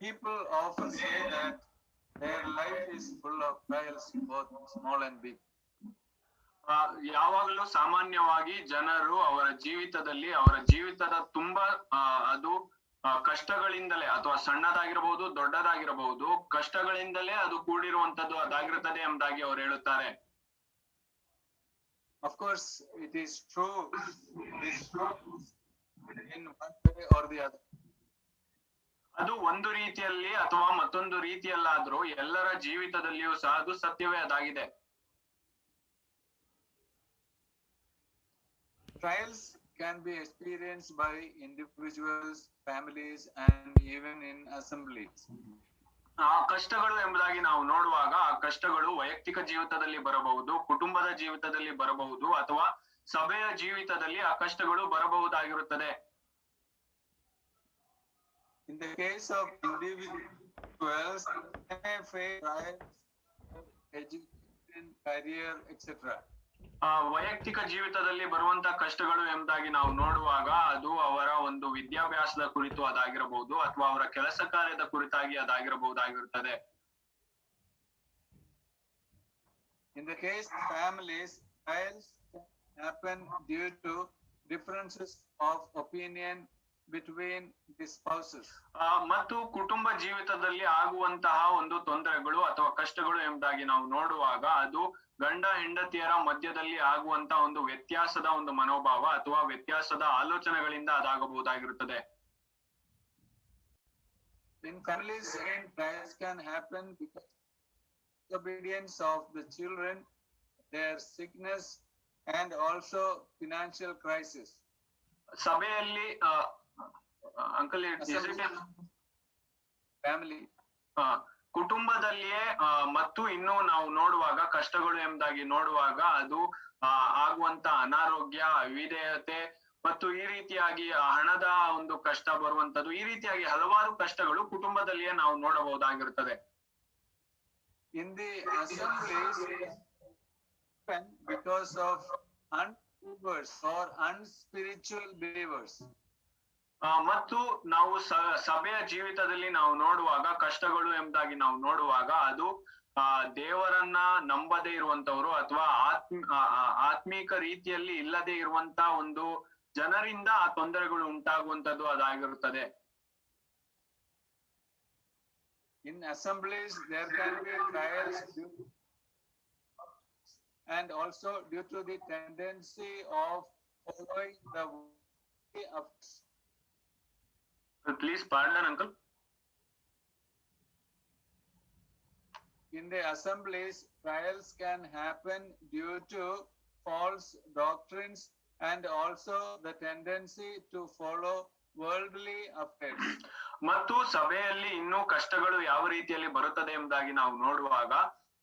People often say that their life is full of trials, both small and big. ಯಾವಾಗಲೂ ಸಾಮಾನ್ಯವಾಗಿ ಜನರು ಅವರ ಜೀವಿತದ ತುಂಬಾ ಅದು ಕಷ್ಟಗಳಿಂದಲೇ ಅಥವಾ ಸಣ್ಣದಾಗಿರಬಹುದು ದೊಡ್ಡದಾಗಿರಬಹುದು ಕಷ್ಟಗಳಿಂದಲೇ ಅದು ಕೂಡಿರುವಂತದ್ದು ಅದಾಗಿರುತ್ತದೆ ಎಂಬುದಾಗಿ ಅವರು ಹೇಳುತ್ತಾರೆ. Of course, it is true. In one way or the other. ಅದು ಒಂದು ರೀತಿಯಲ್ಲಿ ಅಥವಾ ಮತ್ತೊಂದು ರೀತಿಯಲ್ಲಾದ್ರೂ ಎಲ್ಲರ ಜೀವಿತದಲ್ಲಿಯೂ ಸಹ ಅದು ಸತ್ಯವೇ ಅದಾಗಿದೆ. Trials can be experienced by individuals, families, and even in assemblies. ಆ ಕಷ್ಟಗಳು ಎಂಬುದಾಗಿ ನಾವು ನೋಡುವಾಗ ಆ ಕಷ್ಟಗಳು ವೈಯಕ್ತಿಕ ಜೀವಿತದಲ್ಲಿ ಬರಬಹುದು, ಕುಟುಂಬದ ಜೀವಿತದಲ್ಲಿ ಬರಬಹುದು, ಅಥವಾ ಸಭೆಯ ಜೀವಿತದಲ್ಲಿ ಆ ಕಷ್ಟಗಳು ಬರಬಹುದಾಗಿರುತ್ತದೆ. In the case of individuals, they face trials, education, career, etc. ವೈಯಕ್ತಿಕ ಜೀವಿತದಲ್ಲಿ ಬರುವಂತ ಕಷ್ಟಗಳು ಎಂಬುದಾಗಿ ನಾವು ನೋಡುವಾಗ ಅದು ಅವರ ಒಂದು ವಿದ್ಯಾಭ್ಯಾಸದ ಕುರಿತು ಅದಾಗಿರಬಹುದು ಅಥವಾ ಅವರ ಕೆಲಸ ಕಾರ್ಯದ ಕುರಿತಾಗಿ ಅದಾಗಿರಬಹುದಾಗಿರುತ್ತದೆ. In the case of families, trials happen due to differences of opinion between the spouses. ಮತ್ತು ಕುಟುಂಬ ಜೀವಿತದಲ್ಲಿ ಆಗುವಂತಹ ಒಂದು ತೊಂದರೆಗಳು ಅಥವಾ ಕಷ್ಟಗಳು ಎಂಬುದಾಗಿ ನಾವು ನೋಡುವಾಗ ಅದು ಗಂಡ ಹೆಂಡತಿಯರ ಮಧ್ಯದಲ್ಲಿ ಆಗುವಂತ ಒಂದು ವ್ಯತ್ಯಾಸದ ಒಂದು ಮನೋಭಾವ ಅಥವಾ ವ್ಯತ್ಯಾಸದ ಆಲೋಚನೆಗಳಿಂದ ಅದಾಗಬಹುದಾಗಿರುತ್ತದೆ. In families, trials can happen because of disobedience of the children, their sickness, and also financial crisis. ಸಭೆಯಲ್ಲಿ ಅಂಕಲ್ ಫ್ಯಾಮಿಲಿ ಕುಟುಂಬದಲ್ಲಿಯೇ ಮತ್ತು ಇನ್ನು ನಾವು ನೋಡುವಾಗ ಕಷ್ಟಗಳು ಎಂಬುದಾಗಿ ನೋಡುವಾಗ ಅದು ಆಗುವಂತ ಅನಾರೋಗ್ಯ, ಅವಿಧೇಯತೆ ಮತ್ತು ಈ ರೀತಿಯಾಗಿ ಹಣದ ಒಂದು ಕಷ್ಟ ಬರುವಂತದ್ದು, ಈ ರೀತಿಯಾಗಿ ಹಲವಾರು ಕಷ್ಟಗಳು ಕುಟುಂಬದಲ್ಲಿಯೇ ನಾವು ನೋಡಬಹುದಾಗಿರುತ್ತದೆ. In the assemblies, because of unbelievers or unspiritual believers. ಮತ್ತು ನಾವು ಸಭೆಯ ಜೀವಿತದಲ್ಲಿ ನಾವು ನೋಡುವಾಗ ಕಷ್ಟಗಳು ಎಂಬುದಾಗಿ ನಾವು ನೋಡುವಾಗ ಅದು ದೇವರನ್ನ ನಂಬದೇ ಇರುವಂತವ್ರು ಅಥವಾ ಆತ್ಮೀಕ ರೀತಿಯಲ್ಲಿ ಇಲ್ಲದೆ ಇರುವಂತ ಒಂದು ಜನರಿಂದ ಆ ತೊಂದರೆಗಳು ಉಂಟಾಗುವಂತದ್ದು ಅದಾಗಿರುತ್ತದೆ. In assemblies, there can be trials and also due to the tendency of following the way of. Please pardon, uncle. In the assemblies, trials can happen due to false doctrines and also the tendency to follow worldly affairs. ಮತ್ತು ಸಭೆಯಲ್ಲಿ ಇನ್ನೂ ಕಷ್ಟಗಳು ಯಾವ ರೀತಿಯಲ್ಲಿ ಬರುತ್ತದೆ ಎಂಬುದಾಗಿ ನಾವು ನೋಡುವಾಗ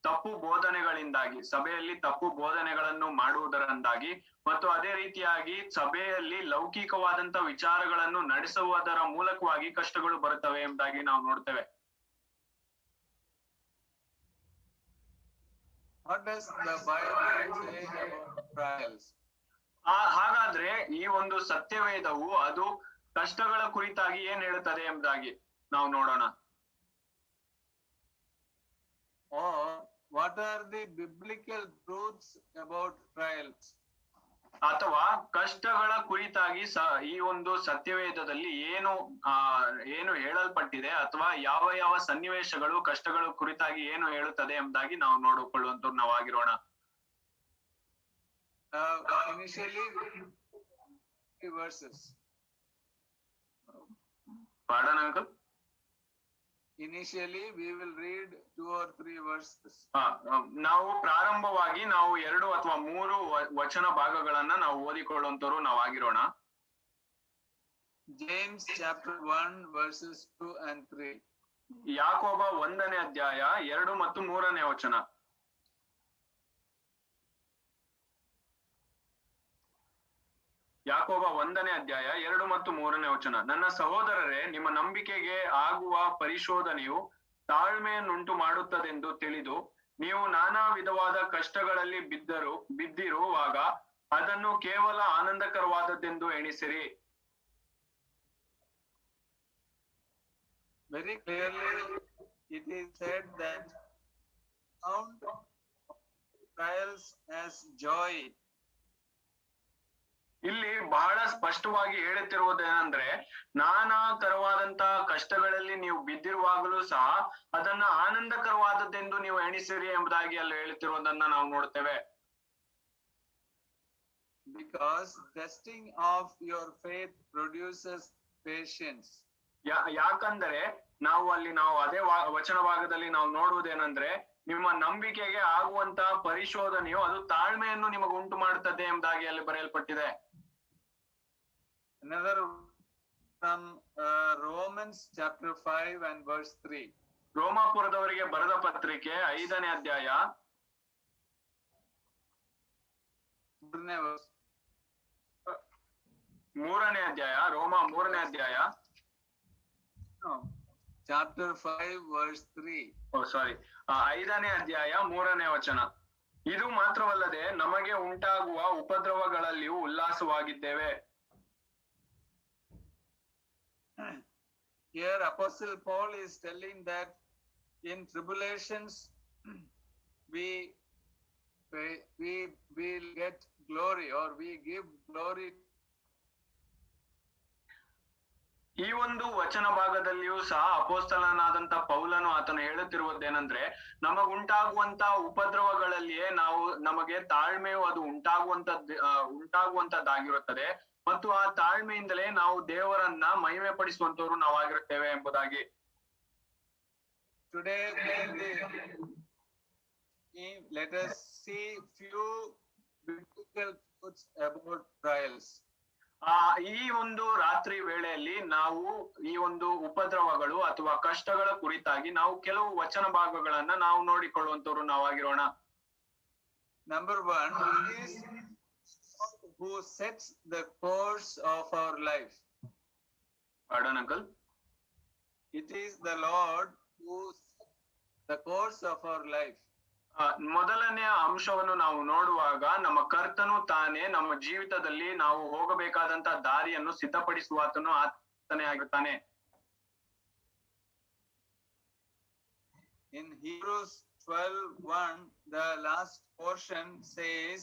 ತಪ್ಪು ಬೋಧನೆಗಳಿಂದಾಗಿ, ಸಭೆಯಲ್ಲಿ ತಪ್ಪು ಬೋಧನೆಗಳನ್ನು ಮಾಡುವುದರಿಂದಾಗಿ ಮತ್ತು ಅದೇ ರೀತಿಯಾಗಿ ಸಭೆಯಲ್ಲಿ ಲೌಕಿಕವಾದಂತ ವಿಚಾರಗಳನ್ನು ನಡೆಸುವುದರ ಮೂಲಕವಾಗಿ ಕಷ್ಟಗಳು ಬರುತ್ತವೆ ಎಂಬುದಾಗಿ ನಾವು ನೋಡ್ತೇವೆ. What does the Bible say about trials? ಹಾಗಾದ್ರೆ ಈ ಒಂದು ಸತ್ಯವೇದವು ಅದು ಕಷ್ಟಗಳ ಕುರಿತಾಗಿ ಏನ್ ಹೇಳುತ್ತದೆ ಎಂಬುದಾಗಿ ನಾವು ನೋಡೋಣ. Or what are the biblical truths about trials? ಅಥವಾ ಕಷ್ಟಗಳ ಕುರಿತಾಗಿ ಈ ಒಂದು ಸತ್ಯವೇದದಲ್ಲಿ ಏನು ಹೇಳಲ್ಪಟ್ಟಿದೆ ಅಥವಾ ಯಾವ ಯಾವ ಸನ್ನಿವೇಶಗಳು ಕಷ್ಟಗಳ ಕುರಿತಾಗಿ ಏನು ಹೇಳುತ್ತದೆ ಎಂಬುದಾಗಿ ನಾವು ನೋಡಿಕೊಳ್ಳುವಂತವ್ರು ನಾವಾಗಿರೋಣ. Initially, verses. Pardon, uncle? Initially, we will read 2 or 3 verses. ನಾವು ಪ್ರಾರಂಭವಾಗಿ ನಾವು 2 ಅಥವಾ 3 ವಚನ ಭಾಗಗಳನ್ನ ನಾವು ಓದಿಕೊಳ್ಳುವಂತವ್ರು ನಾವಾಗಿರೋಣ. James chapter 1 verses 2 and 3. ಯಾಕೋಬ 1ನೇ ಅಧ್ಯಾಯ 2 ಮತ್ತು 3ನೇ ವಚನ. ಯಾಕೋಬ 1ನೇ ಅಧ್ಯಾಯ 2 ಮತ್ತು 3ನೇ ವಚನ. ನನ್ನ ಸಹೋದರರೇ, ನಿಮ್ಮ ನಂಬಿಕೆಗೆ ಆಗುವ ಪರಿಶೋಧನೆಯು ತಾಳ್ಮೆಯನ್ನುಂಟು ಮಾಡುತ್ತದೆಂದು ತಿಳಿದು ನೀವು ನಾನಾ ವಿಧವಾದ ಕಷ್ಟಗಳಲ್ಲಿ ಬಿದ್ದಿರುವಾಗ ಅದನ್ನು ಕೇವಲ ಆನಂದಕರವಾದದ್ದೆಂದು ಎಣಿಸಿರಿ. very clearly it is said that count trials as joy. ಇಲ್ಲಿ ಬಹಳ ಸ್ಪಷ್ಟವಾಗಿ ಹೇಳುತ್ತಿರುವುದೇನೆಂದ್ರೆ, ನಾನಾ ತರವಾದಂತಹ ಕಷ್ಟಗಳಲ್ಲಿ ನೀವು ಬಿದ್ದಿರುವಾಗಲೂ ಸಹ ಅದನ್ನ ಆನಂದಕರವಾದದ್ದೆಂದು ನೀವು ಎಣಿಸಿರಿ ಎಂಬುದಾಗಿ ಅಲ್ಲಿ ಹೇಳುತ್ತಿರುವುದನ್ನ ನಾವು ನೋಡ್ತೇವೆ. Because testing of your faith produces patience. ಯಾಕಂದ್ರೆ ನಾವು ಅದೇ ವಚನ ಭಾಗದಲ್ಲಿ ನಾವು ನೋಡುವುದೇನೆಂದ್ರೆ, ನಿಮ್ಮ ನಂಬಿಕೆಗೆ ಆಗುವಂತಹ ಪರಿಶೋಧನೆಯು ಅದು ತಾಳ್ಮೆಯನ್ನು ನಿಮಗೆ ಉಂಟು ಮಾಡುತ್ತದೆ ಎಂಬುದಾಗಿ ಅಲ್ಲಿ ಬರೆಯಲ್ಪಟ್ಟಿದೆ. Another from Romans chapter 5 and verse 3. ರೋಮಾಪುರದವರಿಗೆ ಬರೆದ ಪತ್ರಿಕೆ 5ನೇ ಅಧ್ಯಾಯ 3ನೇ ಅಧ್ಯಾಯ, ರೋಮ 3ನೇ ಅಧ್ಯಾಯ chapter 5 verse 3. ಸಾರಿ 5ನೇ ಅಧ್ಯಾಯ 3ನೇ ವಚನ. ಇದು ಮಾತ್ರವಲ್ಲದೆ ನಮಗೆ ಉಂಟಾಗುವ ಉಪದ್ರವಗಳಲ್ಲಿಯೂ ಉಲ್ಲಾಸವಾಗಿದ್ದೇವೆ. Here Apostle Paul is telling that in tribulations we will get glory, or we give glory. ಈ ಒಂದು ವಚನ ಭಾಗದಲ್ಲಿಯೂ ಸಹ ಅಪೊಸ್ತಲನಾದಂತ ಪೌಲನು ಆತನು ಹೇಳುತ್ತಿರುವುದೇನೆಂದ್ರೆ, ನಮಗುಂಟಾಗುವಂತ ಉಪದ್ರವಗಳಲ್ಲಿಯೇ ನಮಗೆ ತಾಳ್ಮೆಯು ಅದು ಉಂಟಾಗುವಂತದ್ದಾಗಿರುತ್ತದೆ, ಮತ್ತು ಆ ತಾಳ್ಮೆಯಿಂದಲೇ ನಾವು ದೇವರನ್ನ ಮಹಿಮೆ ಪಡಿಸುವಂತವ್ರು ನಾವಾಗಿರುತ್ತೇವೆ ಎಂಬುದಾಗಿ. Today let us see few biblical truths about trials. ಈ ಒಂದು ರಾತ್ರಿ ವೇಳೆಯಲ್ಲಿ ನಾವು ಈ ಒಂದು ಉಪದ್ರವಗಳು ಅಥವಾ ಕಷ್ಟಗಳ ಕುರಿತಾಗಿ ನಾವು ಕೆಲವು ವಚನ ಭಾಗಗಳನ್ನ ನಾವು ನೋಡಿಕೊಳ್ಳುವಂತವ್ರು ನಾವಾಗಿರೋಣ. Number 1 is who sets the course of our life. Pardon, uncle? It is the Lord who sets the course of our life. ಮೊದಲನೆಯ ಅಂಶವನ್ನು ನಾವು ನೋಡುವಾಗ ನಮ್ಮ ಕರ್ತನು ತಾನೇ ನಮ್ಮ ಜೀವಿತದಲ್ಲಿ ನಾವು ಹೋಗಬೇಕಾದಂತ ದಾರಿಯನ್ನು ಸಿದ್ಧಪಡಿಸುವಾತನು ಆತನೇ ಆಗಿರ್ತಾನೆ. In Hebrews 12:1 the last portion says,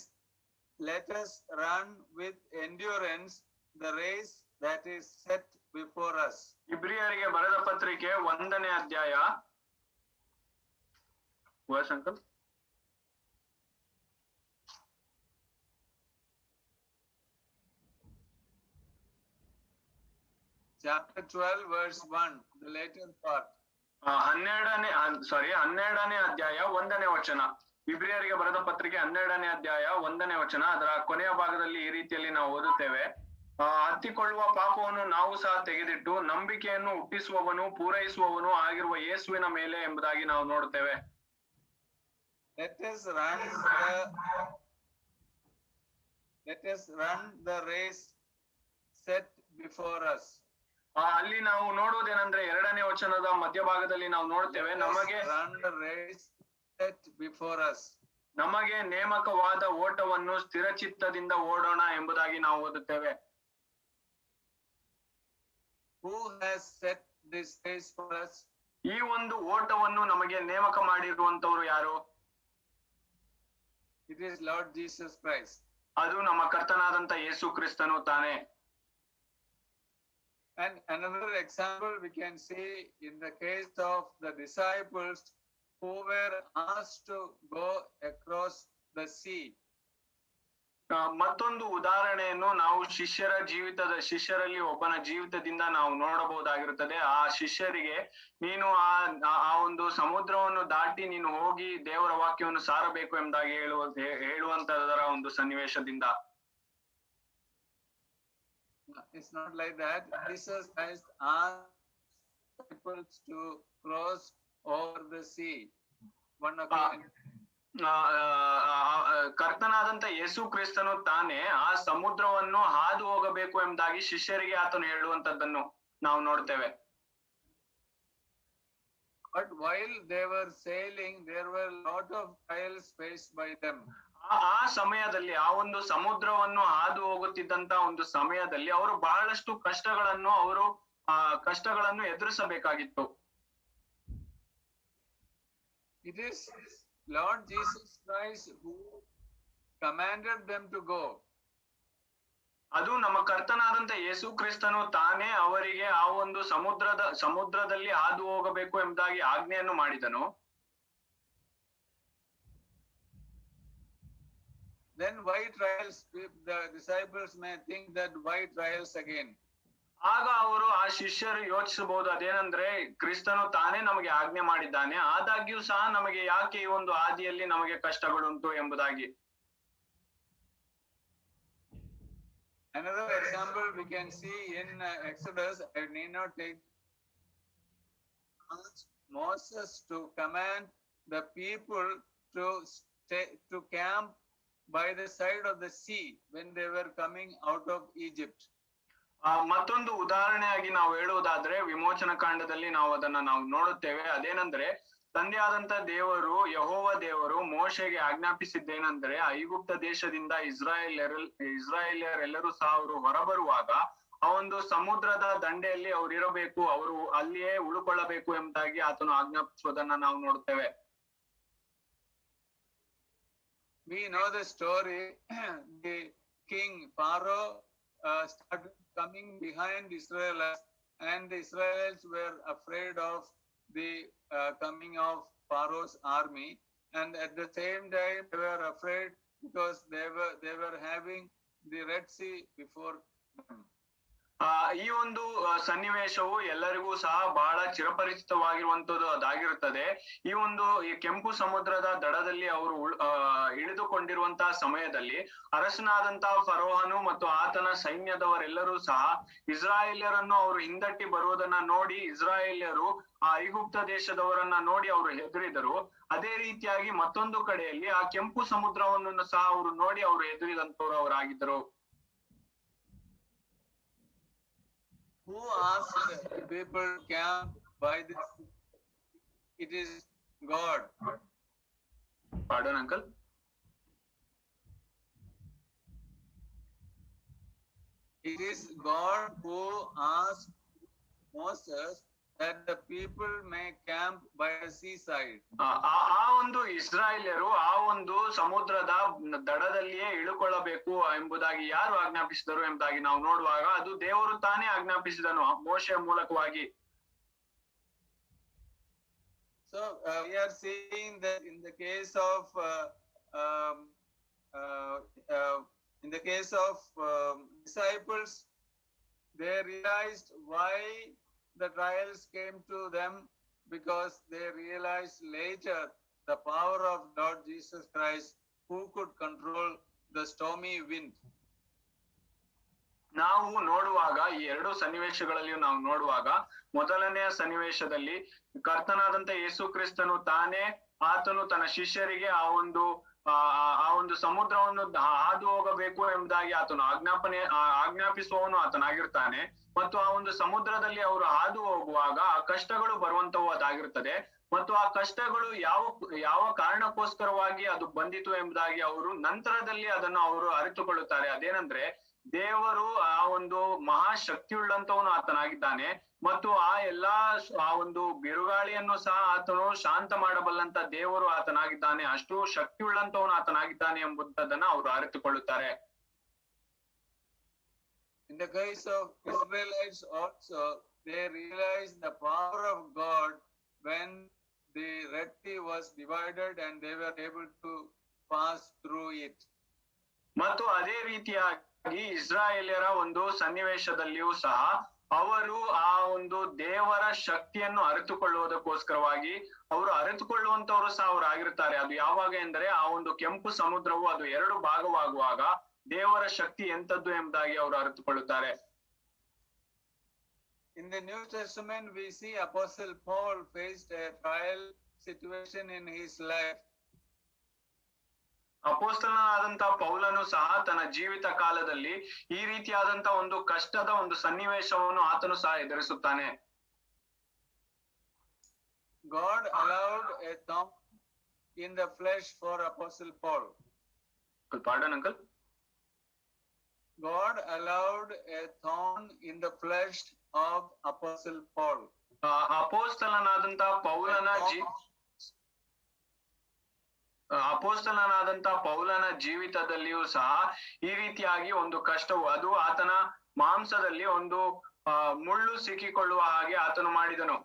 let us run with endurance the race that is set before us. ಇಬ್ರಿಯರಿಗೆ ಬರೆದ ಪತ್ರಿಕೆ 1ನೇ ಅಧ್ಯಾಯ uncle chapter 12 verse 1, the later part. 12ನೇ ಅಧ್ಯಾಯ 1ನೇ ವಚನ. ಇಬ್ರಿಯರಿಗೆ ಬರೆದ ಪತ್ರಿಕೆ 12ನೇ ಅಧ್ಯಾಯ 1ನೇ ವಚನ. ಅದರ ಕೊನೆಯ ಭಾಗದಲ್ಲಿ ಈ ರೀತಿಯಲ್ಲಿ ನಾವು ಓದುತ್ತೇವೆ, ಹತ್ತಿಕೊಳ್ಳುವ ಪಾಪವನ್ನು ನಾವು ಸಹ ತೆಗೆದಿಟ್ಟು ನಂಬಿಕೆಯನ್ನು ಹುಟ್ಟಿಸುವವನು ಪೂರೈಸುವವನು ಆಗಿರುವ ಯೇಸುವಿನ ಮೇಲೆ ಎಂಬುದಾಗಿ ನಾವು ನೋಡುತ್ತೇವೆ. Let us run the race set before us. ಅಲ್ಲಿ ನಾವು ನೋಡುವುದೇನೆಂದ್ರೆ 2ನೇ ವಚನದ ಮಧ್ಯಭಾಗದಲ್ಲಿ ನಾವು ನೋಡ್ತೇವೆ, ನಮಗೆ ನೇಮಕವಾದ ಓಟವನ್ನು ಸ್ಥಿರಚಿತ್ತದಿಂದ ಓಡೋಣ ಎಂಬುದಾಗಿ ನಾವು ಓದುತ್ತೇವೆ. Who has set this race for us? ಈ ಒಂದು ಓಟವನ್ನು ನಮಗೆ ನೇಮಕ ಮಾಡಿರುವಂತವರು ಯಾರು? It is Lord Jesus Christ. ಅದು ನಮ್ಮ ಕರ್ತನಾದಂತ ಯೇಸು ಕ್ರಿಸ್ತನು ತಾನೇ. And another example we can see in the case of the disciples who were asked to go across the sea. ಮತ್ತೊಂದು ಉದಾಹರಣೆಯನ್ನು ನಾವು ಶಿಷ್ಯರಲ್ಲಿ ಒಬ್ಬನ ಜೀವಿತದಿಂದ ನಾವು ನೋಡಬಹುದಾಗಿರುತ್ತದೆ. ಆ ಶಿಷ್ಯರಿಗೆ ನೀನು ಆ ಒಂದು ಸಮುದ್ರವನ್ನು ದಾಟಿ ನೀನು ಹೋಗಿ ದೇವರ ವಾಕ್ಯವನ್ನು ಸಾರಬೇಕು ಎಂಬುದಾಗಿ ಹೇಳುವಂತದರ ಒಂದು ಸನ್ನಿವೇಶದಿಂದ. It's not like that. Jesus Christ asked people to cross over the sea. One occasion. ಕರ್ತನಾದಂತ ಯೇಸು ಕ್ರಿಸ್ತನು ತಾನೇ ಆ ಸಮುದ್ರವನ್ನು ಹಾದು ಹೋಗಬೇಕು ಎಂಬುದಾಗಿ ಶಿಷ್ಯರಿಗೆ ಆತನು ಹೇಳುವಂತದ್ದನ್ನು ನಾವು ನೋಡ್ತೇವೆ. But while they were sailing, there were a lot of trials faced by them. ಆ ಸಮಯದಲ್ಲಿ ಆ ಒಂದು ಸಮುದ್ರವನ್ನು ಹಾದು ಹೋಗುತ್ತಿದ್ದಂತ ಒಂದು ಸಮಯದಲ್ಲಿ ಅವರು ಬಹಳಷ್ಟು ಕಷ್ಟಗಳನ್ನು ಎದುರಿಸಬೇಕಾಗಿತ್ತು. It is Lord Jesus Christ who commanded them to go. ಅದು ನಮ್ಮ ಕರ್ತನಾದಂತ ಯೇಸು ಕ್ರಿಸ್ತನು ತಾನೇ ಅವರಿಗೆ ಆ ಒಂದು ಸಮುದ್ರದಲ್ಲಿ ಹಾದು ಹೋಗಬೇಕು ಎಂಬುದಾಗಿ ಆಜ್ಞೆಯನ್ನು ಮಾಡಿದನು. Then why trials? The disciples may think that why trials again? ಆಗ ಅವರು ಆ ಶಿಷ್ಯರು ಯೋಚಿಸಬಹುದು, ಅದೇನಂದ್ರೆ ಕ್ರಿಸ್ತನು ತಾನೇ ನಮಗೆ ಆಜ್ಞೆ ಮಾಡಿದ್ದಾನೆ, ಆದಾಗ್ಯೂ ಸಹ ನಮಗೆ ಯಾಕೆ ಈ ಒಂದು ಆದಿಯಲ್ಲಿ ನಮಗೆ ಕಷ್ಟಗಳುಂಟು ಎಂಬುದಾಗಿ. Another example we can see in Exodus. I need not take Moses to command the people to camp by the side of the sea when they were coming out of Egypt. ಮತ್ತೊಂದು ಉದಾಹರಣೆಯಾಗಿ ನಾವು ಹೇಳುವುದಾದ್ರೆ ವಿಮೋಚನ ಕಾಂಡದಲ್ಲಿ ನಾವು ಅದನ್ನ ನೋಡುತ್ತೇವೆ. ಅದೇನಂದ್ರೆ ತಂದೆಯಾದಂತ ದೇವರು ಯೆಹೋವ ದೇವರು ಮೋಶೆಗೆ ಆಜ್ಞಾಪಿಸಿದ್ದೇನೆಂದ್ರೆ ಐಗುಪ್ತ ದೇಶದಿಂದ ಇಸ್ರಾಯೇಲ್ಯರೆಲ್ಲರೂ ಸಹ ಅವರು ಹೊರಬರುವಾಗ ಆ ಒಂದು ಸಮುದ್ರದ ದಂಡೆಯಲ್ಲಿ ಅವ್ರು ಇರಬೇಕು, ಅವರು ಅಲ್ಲಿಯೇ ಉಳ್ಕೊಳ್ಳಬೇಕು ಎಂಬುದಾಗಿ ಆತನು ಆಜ್ಞಾಪಿಸುವುದನ್ನ ನಾವು ನೋಡುತ್ತೇವೆ. We know the story. The king Pharaoh started coming behind Israelites, and the Israelites were afraid of the coming of Pharaoh's army, and at the same time they were afraid because they were having the Red Sea before them. ಈ ಒಂದು ಸನ್ನಿವೇಶವು ಎಲ್ಲರಿಗೂ ಸಹ ಬಹಳ ಚಿರಪರಿಚಿತವಾಗಿರುವಂತದ್ದು ಅದಾಗಿರುತ್ತದೆ. ಈ ಕೆಂಪು ಸಮುದ್ರದ ದಡದಲ್ಲಿ ಅವರು ಇಳಿದುಕೊಂಡಿರುವಂತಹ ಸಮಯದಲ್ಲಿ ಅರಸನಾದಂತಹ ಫರೋಹನು ಮತ್ತು ಆತನ ಸೈನ್ಯದವರೆಲ್ಲರೂ ಸಹ ಇಸ್ರಾಯೇಲ್ಯರನ್ನು ಅವರು ಹಿಂದಟ್ಟಿ ಬರುವುದನ್ನ ನೋಡಿ ಇಸ್ರಾಯೇಲ್ಯರು ಆ ಐಗುಪ್ತ ದೇಶದವರನ್ನ ನೋಡಿ ಅವರು ಹೆದರಿದರು. ಅದೇ ರೀತಿಯಾಗಿ ಮತ್ತೊಂದು ಕಡೆಯಲ್ಲಿ ಆ ಕೆಂಪು ಸಮುದ್ರವನ್ನು ಸಹ ಅವರು ನೋಡಿ ಅವರು ಹೆದರಿದಂತವ್ರು ಅವರಾಗಿದ್ದರು. Who asked the people to camp by this? It is God. Pardon, uncle? It is God who asked Moses that the people may camp by the seaside. ಆ ಒಂದು ಇಸ್ರಾಯೇಲ್ಯರು ಆ ಒಂದು ಸಮುದ್ರದ ದಡದಲ್ಲಿಯೇ ಇಳುಕೊಳ್ಳಬೇಕು ಎಂಬುದಾಗಿ ಯಾರು ಆಜ್ಞಾಪಿಸಿದರು ಎಂಬುದಾಗಿ ನಾವು ನೋಡುವಾಗ ಅದು ದೇವರು ತಾನೇ ಆಜ್ಞಾಪಿಸಿದನು ಮೋಶೆಯ ಮೂಲಕವಾಗಿ. So we are seeing that in the case of disciples, they realized why the trials came to them, because they realized later the power of Lord Jesus Christ, who could control the stormy wind. ನಾವು ನೋಡುವಾಗ ಈ ಎರಡು ಸನ್ನಿವೇಶಗಳಲ್ಲಿಯೂ ನಾವು ನೋಡುವಾಗ ಮೊದಲನೆಯ ಸನ್ನಿವೇಶದಲ್ಲಿ ಕರ್ತನಾದಂತ ಯೇಸು ಕ್ರಿಸ್ತನು ತಾನೇ ಆತನು ತನ್ನ ಶಿಷ್ಯರಿಗೆ ಆ ಒಂದು ಸಮುದ್ರವನ್ನು ಹಾದು ಹೋಗಬೇಕು ಎಂಬುದಾಗಿ ಆತನು ಆಜ್ಞಾಪಿಸುವವನು ಆತನಾಗಿರ್ತಾನೆ. ಮತ್ತು ಆ ಒಂದು ಸಮುದ್ರದಲ್ಲಿ ಅವರು ಹಾದು ಹೋಗುವಾಗ ಆ ಕಷ್ಟಗಳು ಬರುವಂತವು ಅದಾಗಿರ್ತದೆ. ಮತ್ತು ಆ ಕಷ್ಟಗಳು ಯಾವ ಕಾರಣಕ್ಕೋಸ್ಕರವಾಗಿ ಅದು ಬಂದಿತು ಎಂಬುದಾಗಿ ಅವರು ನಂತರದಲ್ಲಿ ಅದನ್ನು ಅವರು ಅರಿತುಕೊಳ್ಳುತ್ತಾರೆ. ಅದೇನಂದ್ರೆ ದೇವರು ಆ ಒಂದು ಮಹಾಶಕ್ತಿಯುಳ್ಳಂತವನು ಆತನಾಗಿದ್ದಾನೆ ಮತ್ತು ಆ ಒಂದು ಬಿರುಗಾಳಿಯನ್ನು ಸಹ ಆತನು ಶಾಂತ ಮಾಡಬಲ್ಲಂತ ದೇವರು ಆತನಾಗಿದ್ದಾನೆ, ಅಷ್ಟು ಶಕ್ತಿಯುಳ್ಳಂತವನು ಆತನಾಗಿದ್ದಾನೆ ಎಂಬುದನ್ನ ಅವರು ಅರಿತುಕೊಳ್ಳುತ್ತಾರೆ. In the case of Israelites also, they realized the power of God when the Red Sea was divided and they were able to pass through it. ಮತ್ತು ಅದೇ ರೀತಿಯಾಗಿ ಇಸ್ರಾಯೇಲ್ಯರ ಒಂದು ಸನ್ನಿವೇಶದಲ್ಲಿಯೂ ಸಹ ಅವರು ಆ ಒಂದು ದೇವರ ಶಕ್ತಿಯನ್ನು ಅರಿತುಕೊಳ್ಳುವುದಕ್ಕೋಸ್ಕರವಾಗಿ ಅವರು ಅರಿತುಕೊಳ್ಳುವಂತವರು ಸಹ ಅವರು ಆಗಿರ್ತಾರೆ. ಅದು ಯಾವಾಗ ಎಂದರೆ ಆ ಒಂದು ಕೆಂಪು ಸಮುದ್ರವು ಅದು ಎರಡು ಭಾಗವಾಗುವಾಗ ದೇವರ ಶಕ್ತಿ ಎಂತದ್ದು ಎಂಬುದಾಗಿ ಅವರು ಅರಿತುಕೊಳ್ಳುತ್ತಾರೆ. In the New Testament, we see Apostle Paul faced a trial situation in his life. ಅಪೊಸ್ತಲನಾದಂತ ಪೌಲನು ಸಹ ತನ್ನ ಜೀವಿತ ಕಾಲದಲ್ಲಿ ಈ ರೀತಿಯಾದಂತ ಒಂದು ಕಷ್ಟದ ಒಂದು ಸನ್ನಿವೇಶವನ್ನು ಆತನು ಸಹ ಎದುರಿಸುತ್ತಾನೆ. God allowed a thorn in the flesh for Apostle Paul. Pardon, uncle? God allowed a thorn in the flesh of Apostle Paul. ಅಪೊಸ್ತಲನಾದಂತ ಪೌಲನ ಅಪೊಸ್ತಲನಾದಂತ ಪೌಲನ ಜೀವಿತದಲ್ಲಿಯೂ ಸಹ ಈ ರೀತಿಯಾಗಿ ಒಂದು ಕಷ್ಟವು, ಅದು ಆತನ ಮಾಂಸದಲ್ಲಿ ಒಂದು ಮುಳ್ಳು ಸಿಕ್ಕಿಕೊಳ್ಳುವ ಹಾಗೆ ಆತನು ಮಾಡಿದನು.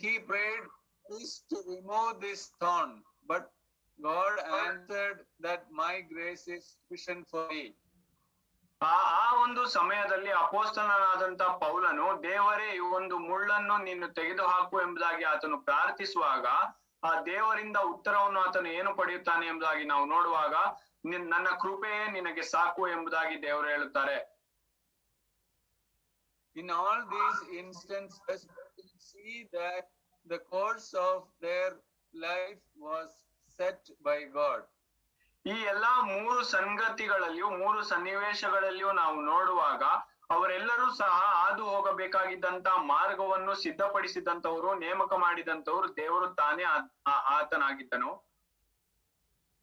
He prayed, please to remove this thorn, but God answered that my grace is sufficient for thee. ಆ ಒಂದು ಸಮಯದಲ್ಲಿ ಅಪೊಸ್ತಲನಾದಂತ ಪೌಲನು, ದೇವರೇ ಈ ಒಂದು ಮುಳ್ಳನ್ನು ನೀನು ತೆಗೆದುಹಾಕು ಎಂಬುದಾಗಿ ಆತನು ಪ್ರಾರ್ಥಿಸುವಾಗ ಆ ದೇವರಿಂದ ಉತ್ತರವನ್ನು ಆತನು ಏನು ಪಡೆಯುತ್ತಾನೆ ಎಂಬುದಾಗಿ ನಾವು ನೋಡುವಾಗ, ನನ್ನ ಕೃಪೆಯೇ ನಿನಗೆ ಸಾಕು ಎಂಬುದಾಗಿ ದೇವರು ಹೇಳುತ್ತಾರೆ. In all these instances, we see that the course of their life was set by God. ಈ ಎಲ್ಲಾ ಮೂರು ಸಂಗತಿಗಳಲ್ಲಿಯೂ, ಮೂರು ಸನ್ನಿವೇಶಗಳಲ್ಲಿಯೂ ನಾವು ನೋಡುವಾಗ ಅವರೆಲ್ಲರೂ ಸಹ ಹಾದು ಹೋಗಬೇಕಾಗಿದ್ದಂತ ಮಾರ್ಗವನ್ನು ಸಿದ್ಧಪಡಿಸಿದಂತವರು, ನೇಮಕ ಮಾಡಿದಂತವರು ದೇವರು ತಾನೇ ಆತನಾಗಿದ್ದನು.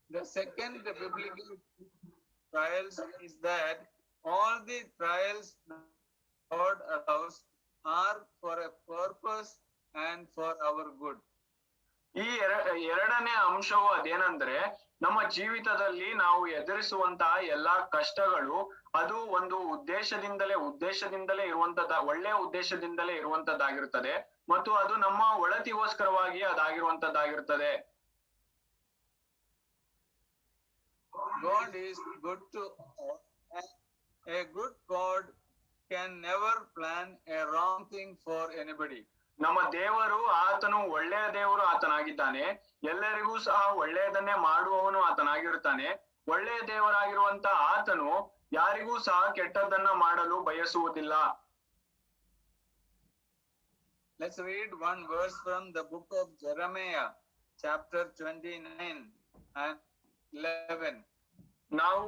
The second biblical trials is that all the trials God allows are for a purpose and for our good. ಈ ಎರಡನೇ ಅಂಶವು ಅದೇನಂದ್ರೆ, ನಮ್ಮ ಜೀವಿತದಲ್ಲಿ ನಾವು ಎದುರಿಸುವಂತಹ ಎಲ್ಲಾ ಕಷ್ಟಗಳು ಅದು ಒಂದು ಉದ್ದೇಶದಿಂದಲೇ ಒಳ್ಳೆಯ ಉದ್ದೇಶದಿಂದಲೇ ಇರುವಂತದ್ದಾಗಿರುತ್ತದೆ, ಮತ್ತು ಅದು ನಮ್ಮ ಒಳತಿಗೋಸ್ಕರವಾಗಿ ಅದಾಗಿರುವಂತದ್ದಾಗಿರುತ್ತದೆ. God is good to all, and a good God can never plan a wrong thing for anybody. ನಮ್ಮ ದೇವರು, ಆತನು ಒಳ್ಳೆಯ ದೇವರು ಆತನಾಗಿದ್ದಾನೆ, ಎಲ್ಲರಿಗೂ ಸಹ ಒಳ್ಳೆಯದನ್ನೇ ಮಾಡುವವನು ಆತನಾಗಿರುತ್ತಾನೆ. ಒಳ್ಳೆಯ ದೇವರಾಗಿರುವಂತ ಆತನು ಯಾರಿಗೂ ಸಹ ಕೆಟ್ಟದ್ದನ್ನ ಮಾಡಲು ಬಯಸುವುದಿಲ್ಲ. Let's read one verse from the book of Jeremiah, chapter 29 and 11. ನಾವು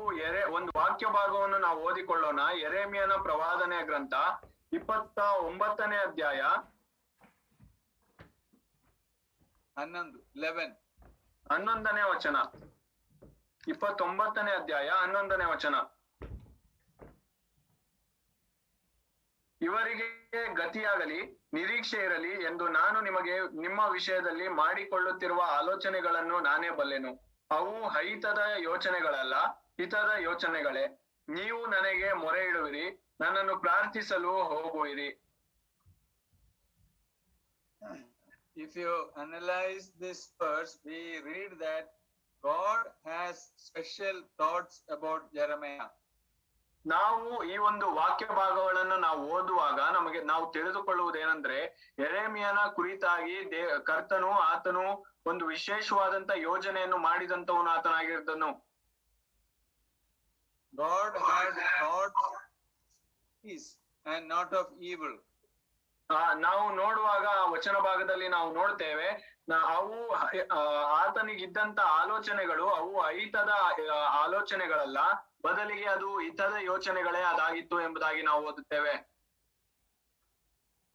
ಒಂದು ವಾಕ್ಯ ಭಾಗವನ್ನು ನಾವು ಓದಿಕೊಳ್ಳೋಣ. ಯೆರೆಮೀಯನ ಪ್ರವಾದನೆಯ ಗ್ರಂಥ 29ನೇ ಅಧ್ಯಾಯ 11ನೇ ವಚನ. 29ನೇ ಅಧ್ಯಾಯ 11ನೇ ವಚನ. ಇವರಿಗೆ ಗತಿಯಾಗಲಿ, ನಿರೀಕ್ಷೆ ಇರಲಿ ಎಂದು ನಾನು ನಿಮ್ಮ ವಿಷಯದಲ್ಲಿ ಮಾಡಿಕೊಳ್ಳುತ್ತಿರುವ ಆಲೋಚನೆಗಳನ್ನು ನಾನೇ ಬಲ್ಲೆನು. ಅವು ಅಹಿತದ ಯೋಚನೆಗಳಲ್ಲ, ಹಿತದ ಯೋಚನೆಗಳೇ. ನೀವು ನನಗೆ ಮೊರೆ ಇಡುವಿರಿ, ನನ್ನನ್ನು ಪ್ರಾರ್ಥಿಸಲು ಹೋಗುವಿರಿ. If you analyze this verse, we read that God has special thoughts about Jeremiah. ನಾವು ಈ ಒಂದು ವಾಕ್ಯ ಭಾಗಗಳನ್ನು ನಾವು ಓದುವಾಗ ನಾವು ತಿಳಿದುಕೊಳ್ಳುವುದೇನೆಂದ್ರೆ, ಯೆರೆಮೀಯನ ಕುರಿತಾಗಿ ಕರ್ತನು, ಆತನು ಒಂದು ವಿಶೇಷವಾದಂತ ಯೋಜನೆಯನ್ನು ಮಾಡಿದಂತವನು ಆತನಾಗಿದ್ದನು. God had thoughts of peace and not of evil. ನಾವು ನೋಡುವಾಗ ವಚನ ಭಾಗದಲ್ಲಿ ನಾವು ನೋಡ್ತೇವೆ, ಅವು ಆತನಿಗಿದ್ದಂತ ಆಲೋಚನೆಗಳು ಅವು ಅಹಿತದ ಆಲೋಚನೆಗಳಲ್ಲ, ಬದಲಿಗೆ ಅದು ಹಿತದ ಯೋಚನೆಗಳೇ ಅದಾಗಿತ್ತು ಎಂಬುದಾಗಿ ನಾವು ಓದುತ್ತೇವೆ.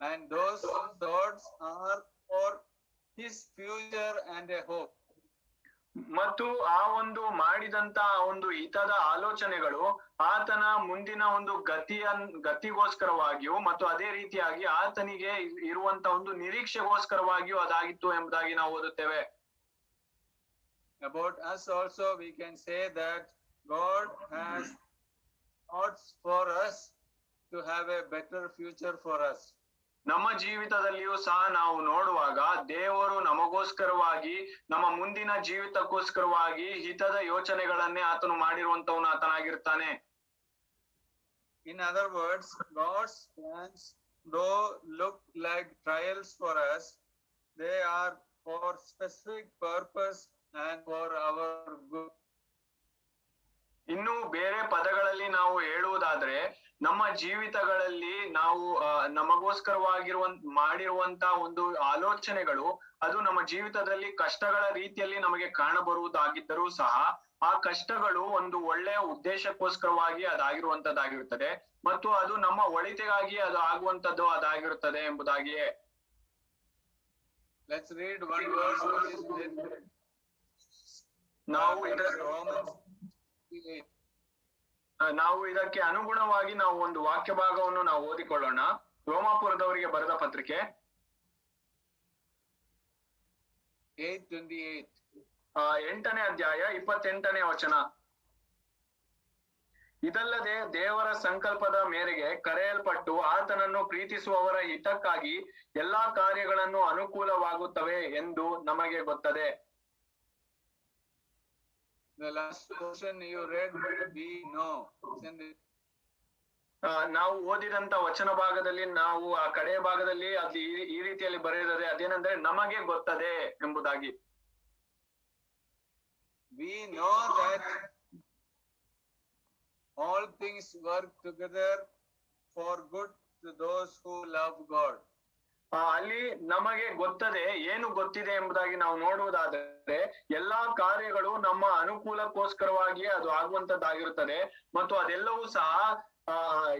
And those thoughts are for his future and a hope. ಮತ್ತು ಆ ಒಂದು ಮಾಡಿದಂತ ಒಂದು ಹಿತದ ಆಲೋಚನೆಗಳು ಆತನ ಮುಂದಿನ ಒಂದು ಗತಿಗೋಸ್ಕರವಾಗಿಯೂ ಮತ್ತು ಅದೇ ರೀತಿಯಾಗಿ ಆತನಿಗೆ ಇರುವಂತ ಒಂದು ನಿರೀಕ್ಷೆಗೋಸ್ಕರವಾಗಿಯೂ ಅದಾಗಿತ್ತು ಎಂಬುದಾಗಿ ನಾವು ಓದುತ್ತೇವೆ. About us also we can say that God has thoughts for us to have a better future for us. ನಮ್ಮ ಜೀವಿತದಲ್ಲಿಯೂ ಸಹ ನಾವು ನೋಡುವಾಗ ದೇವರು ನಮಗೋಸ್ಕರವಾಗಿ, ನಮ್ಮ ಮುಂದಿನ ಜೀವಿತಕ್ಕೋಸ್ಕರವಾಗಿ ಹಿತದ ಯೋಚನೆಗಳನ್ನೇ ಆತನು ಮಾಡಿರುವಂತವನು ಆತನಾಗಿರ್ತಾನೆ. In other words, God's plans though look like trials for us, they are for specific purpose and for our good. ಇನ್ನು ಬೇರೆ ಪದಗಳಲ್ಲಿ ನಾವು ಹೇಳುವುದಾದ್ರೆ, ನಮ್ಮ ಜೀವಿತಗಳಲ್ಲಿ ನಾವು ಮಾಡಿರುವಂತ ಒಂದು ಆಲೋಚನೆಗಳು ಅದು ನಮ್ಮ ಜೀವಿತದಲ್ಲಿ ಕಷ್ಟಗಳ ರೀತಿಯಲ್ಲಿ ನಮಗೆ ಕಾಣಬರುವುದಾಗಿದ್ದರೂ ಸಹ ಆ ಕಷ್ಟಗಳು ಒಂದು ಒಳ್ಳೆಯ ಉದ್ದೇಶಕ್ಕೋಸ್ಕರವಾಗಿ ಅದಾಗಿರುವಂತದ್ದಾಗಿರುತ್ತದೆ, ಮತ್ತು ಅದು ನಮ್ಮ ಒಳಿತಿಗಾಗಿ ಅದು ಆಗುವಂತದ್ದು ಅದಾಗಿರುತ್ತದೆ ಎಂಬುದಾಗಿಯೇ. Let's read one verse. ನಾವು ಇದಕ್ಕೆ ಅನುಗುಣವಾಗಿ ನಾವು ಒಂದು ವಾಕ್ಯ ಭಾಗವನ್ನು ನಾವು ಓದಿಕೊಳ್ಳೋಣ. ರೋಮಾಪುರದವರಿಗೆ ಬರೆದ ಪತ್ರಿಕೆ 8:28. 8ನೇ ಅಧ್ಯಾಯ 28ನೇ ವಚನ. ಇದಲ್ಲದೆ ದೇವರ ಸಂಕಲ್ಪದ ಮೇರೆಗೆ ಕರೆಯಲ್ಪಟ್ಟು ಆತನನ್ನು ಪ್ರೀತಿಸುವವರ ಹಿತಕ್ಕಾಗಿ ಎಲ್ಲಾ ಕಾರ್ಯಗಳನ್ನು ಅನುಕೂಲವಾಗುತ್ತವೆ ಎಂದು ನಮಗೆ ಗೊತ್ತದೆ. The last portion you read, we know. ನಾವು ಓದಿದಂತ ವಚನ ಭಾಗದಲ್ಲಿ ನಾವು ಆ ಕಡೆಯ ಭಾಗದಲ್ಲಿ ಅದು ಈ ರೀತಿಯಲ್ಲಿ ಬರೆದಿದೆ, ಅದೇನಂದ್ರೆ ನಮಗೆ ಗೊತ್ತದೆ ಎಂಬುದಾಗಿ. We know that all things work together for good to those who love God. ಅಲ್ಲಿ ನಮಗೆ ಗೊತ್ತದೆ, ಏನು ಗೊತ್ತಿದೆ ಎಂಬುದಾಗಿ ನಾವು ನೋಡುವುದಾದರೆ ಎಲ್ಲಾ ಕಾರ್ಯಗಳು ನಮ್ಮ ಅನುಕೂಲಕ್ಕೋಸ್ಕರವಾಗಿ ಅದು ಆಗುವಂತದ್ದಾಗಿರುತ್ತದೆ ಮತ್ತು ಅದೆಲ್ಲವೂ ಸಹ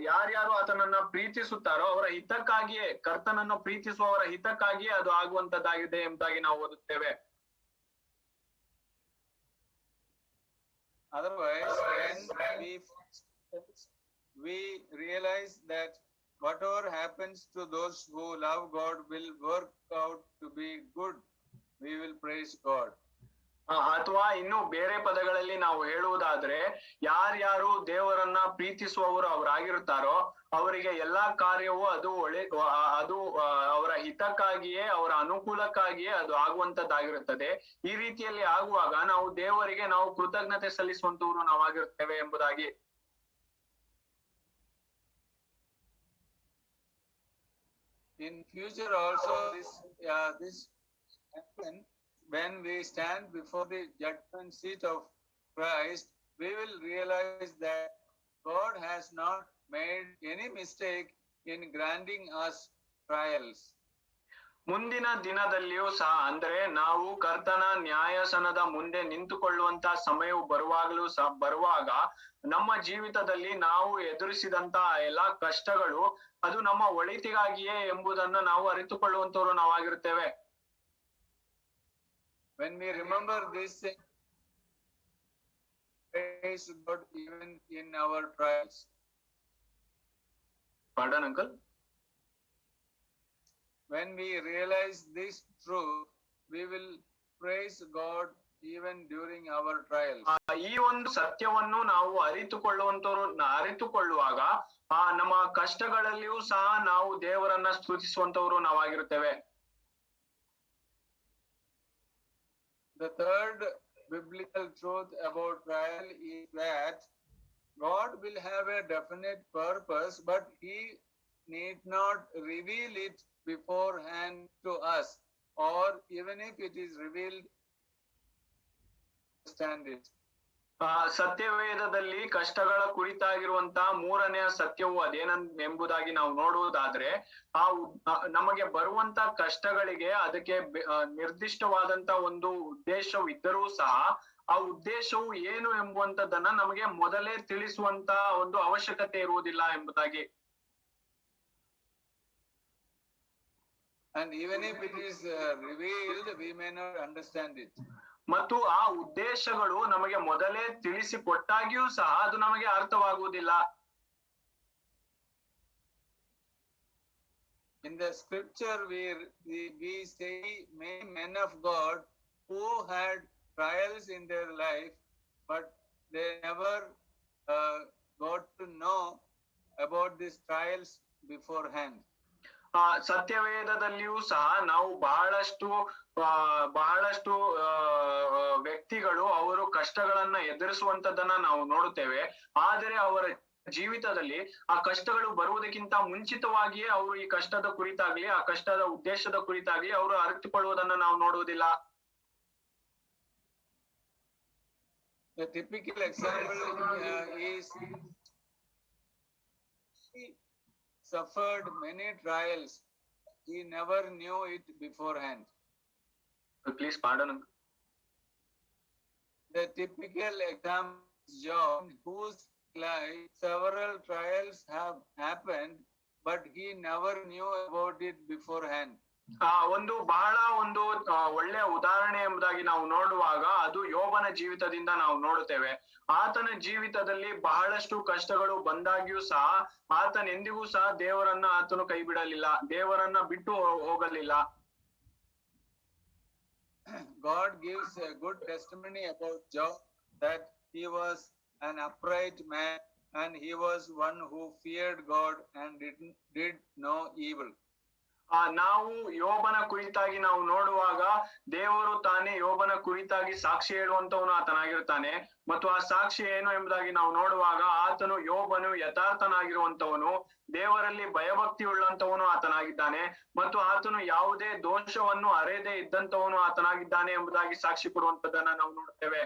ಯಾರ್ಯಾರು ಆತನನ್ನ ಪ್ರೀತಿಸುತ್ತಾರೋ ಅವರ ಹಿತಕ್ಕಾಗಿಯೇ, ಕರ್ತನನ್ನು ಪ್ರೀತಿಸುವವರ ಹಿತಕ್ಕಾಗಿಯೇ ಅದು ಆಗುವಂತದ್ದಾಗಿದೆ ಎಂಬುದಾಗಿ ನಾವು ಓದುತ್ತೇವೆ. Otherwise, when we realize that whatever happens to those who love God will work out to be good, we will praise God. ಅಥವಾ ಇನ್ನು ಬೇರೆ ಪದಗಳಲ್ಲಿ ನಾವು ಹೇಳುವುದಾದ್ರೆ, ಯಾರ್ಯಾರು ದೇವರನ್ನ ಪ್ರೀತಿಸುವವರು ಅವರಾಗಿರುತ್ತಾರೋ ಅವರಿಗೆ ಎಲ್ಲಾ ಕಾರ್ಯವೂ ಅದು ಅವರ ಹಿತಕ್ಕಾಗಿಯೇ, ಅವರ ಅನುಕೂಲಕ್ಕಾಗಿಯೇ ಅದು ಆಗುವಂತದ್ದಾಗಿರುತ್ತದೆ. ಈ ರೀತಿಯಲ್ಲಿ ಆಗುವಾಗ ನಾವು ದೇವರಿಗೆ ನಾವು ಕೃತಜ್ಞತೆ ಸಲ್ಲಿಸುವಂತವ್ರು ನಾವಾಗಿರುತ್ತೇವೆ ಎಂಬುದಾಗಿ. In future also this happen when we stand before the judgment seat of Christ. We will realize that God has not made any mistake in granting us trials. ಮುಂದಿನ ದಿನದಲ್ಲಿಯೂ ಸಹ, ಅಂದ್ರೆ ನಾವು ಕರ್ತನ ನ್ಯಾಯಾಸನದ ಮುಂದೆ ನಿಂತುಕೊಳ್ಳುವಂತ ಸಮಯವು ಬರುವಾಗ ನಮ್ಮ ಜೀವಿತದಲ್ಲಿ ನಾವು ಎದುರಿಸಿದಂತ ಎಲ್ಲಾ ಕಷ್ಟಗಳು ಅದು ನಮ್ಮ ಒಳಿತಿಗಾಗಿಯೇ ಎಂಬುದನ್ನು ನಾವು ಅರಿತುಕೊಳ್ಳುವಂತವ್ರು ನಾವಾಗಿರುತ್ತೇವೆ. When we remember this thing, praise God even in our trials. Pardon, uncle? When we realize this truth, we will praise God even during our trials. ಈ ಒಂದು ಸತ್ಯವನ್ನು ನಾವು ಅರಿತುಕೊಳ್ಳುವಾಗ ನಮ್ಮ ಕಷ್ಟಗಳಲ್ಲಿಯೂ ಸಹ ನಾವು ದೇವರನ್ನ ಸ್ತುತಿಸುವಂತವರು ನಾವಾಗಿರುತ್ತೇವೆ. The third biblical truth about trial is that God will have a definite purpose, but He need not reveal it beforehand to us, or even if it is revealed, understand it. ಸತ್ಯವೇದದಲ್ಲಿ ಕಷ್ಟಗಳ ಕುರಿತಾಗಿರುವಂತ ಮೂರನೆಯ ಸತ್ಯವು ಅದೇನೆಂಬುದಾಗಿ ನಾವು ನೋಡುವುದಾದ್ರೆ, ನಮಗೆ ಬರುವಂತ ಕಷ್ಟಗಳಿಗೆ ಅದಕ್ಕೆ ನಿರ್ದಿಷ್ಟವಾದಂತ ಒಂದು ಉದ್ದೇಶವಿದ್ದರೂ ಸಹ ಆ ಉದ್ದೇಶವು ಏನು ಎಂಬುವಂತದನ್ನ ನಮಗೆ ಮೊದಲೇ ತಿಳಿಸುವಂತ ಒಂದು ಅವಶ್ಯಕತೆ ಇರುವುದಿಲ್ಲ ಎಂಬುದಾಗಿ. And even if it is revealed, we may not understand it. ಮತ್ತು ಆ ಉದ್ದೇಶಗಳು ನಮಗೆ ಮೊದಲೇ ತಿಳಿಸಿಕೊಟ್ಟಾಗಿಯೂ ಸಹ ಅದು ನಮಗೆ ಅರ್ಥವಾಗುವುದಿಲ್ಲ. In the scripture we see many men of God who had trials in their life, but they never got to know about these trials beforehand. ಸತ್ಯವೇದದಲ್ಲಿಯೂ ಸಹ ನಾವು ಬಹಳಷ್ಟು ವ್ಯಕ್ತಿಗಳು ಅವರು ಕಷ್ಟಗಳನ್ನ ಎದುರಿಸುವಂತದನ್ನ ನಾವು ನೋಡುತ್ತೇವೆ. ಆದರೆ ಅವರ ಜೀವಿತದಲ್ಲಿ ಆ ಕಷ್ಟಗಳು ಬರುವುದಕ್ಕಿಂತ ಮುಂಚಿತವಾಗಿಯೇ ಅವರು ಈ ಕಷ್ಟದ ಕುರಿತಾಗ್ಲಿ ಆ ಕಷ್ಟದ ಉದ್ದೇಶದ ಕುರಿತಾಗ್ಲಿ ಅವರು ಅರಿತುಕೊಳ್ಳುವುದನ್ನ ನಾವು ನೋಡುವುದಿಲ್ಲ. The typical example is he suffered many trials. He never knew it beforehand. Please pardon. The typical example is John, whose life several trials have happened, but he never knew about it beforehand. ಒಂದು ಬಹಳ ಒಂದು ಒಳ್ಳೆಯ ಉದಾಹರಣೆ ಎಂಬುದಾಗಿ ನಾವು ನೋಡುವಾಗ ಅದು ಯೋಬನ ಜೀವಿತದಿಂದ ನಾವು ನೋಡುತ್ತೇವೆ. ಆತನ ಜೀವಿತದಲ್ಲಿ ಬಹಳಷ್ಟು ಕಷ್ಟಗಳು ಬಂದಾಗ್ಯೂ ಸಹ ಆತನೆಂದಿಗೂ ಸಹ ದೇವರನ್ನ ಆತನು ಕೈ ಬಿಡಲಿಲ್ಲ, ದೇವರನ್ನ ಬಿಟ್ಟು ಹೋಗಲಿಲ್ಲ. God gives a good testimony about Job that he was an upright man and he was one who feared God and did no evil. ನಾವು ಯೋಬನ ಕುರಿತಾಗಿ ನಾವು ನೋಡುವಾಗ ದೇವರು ತಾನೇ ಯೋಬನ ಕುರಿತಾಗಿ ಸಾಕ್ಷಿ ಹೇಳುವಂತವನು ಆತನಾಗಿರ್ತಾನೆ. ಮತ್ತು ಆ ಸಾಕ್ಷಿ ಏನು ಎಂಬುದಾಗಿ ನಾವು ನೋಡುವಾಗ ಆತನು ಯೋಬನು ಯಥಾರ್ಥನಾಗಿರುವಂತವನು, ದೇವರಲ್ಲಿ ಭಯಭಕ್ತಿ ಉಳ್ಳಂತವನು ಆತನಾಗಿದ್ದಾನೆ ಮತ್ತು ಆತನು ಯಾವುದೇ ದೋಷವನ್ನು ಅರೆಯದೇ ಇದ್ದಂತವನು ಆತನಾಗಿದ್ದಾನೆ ಎಂಬುದಾಗಿ ಸಾಕ್ಷಿ ಕೊಡುವಂತದನ್ನ ನಾವು ನೋಡ್ತೇವೆ.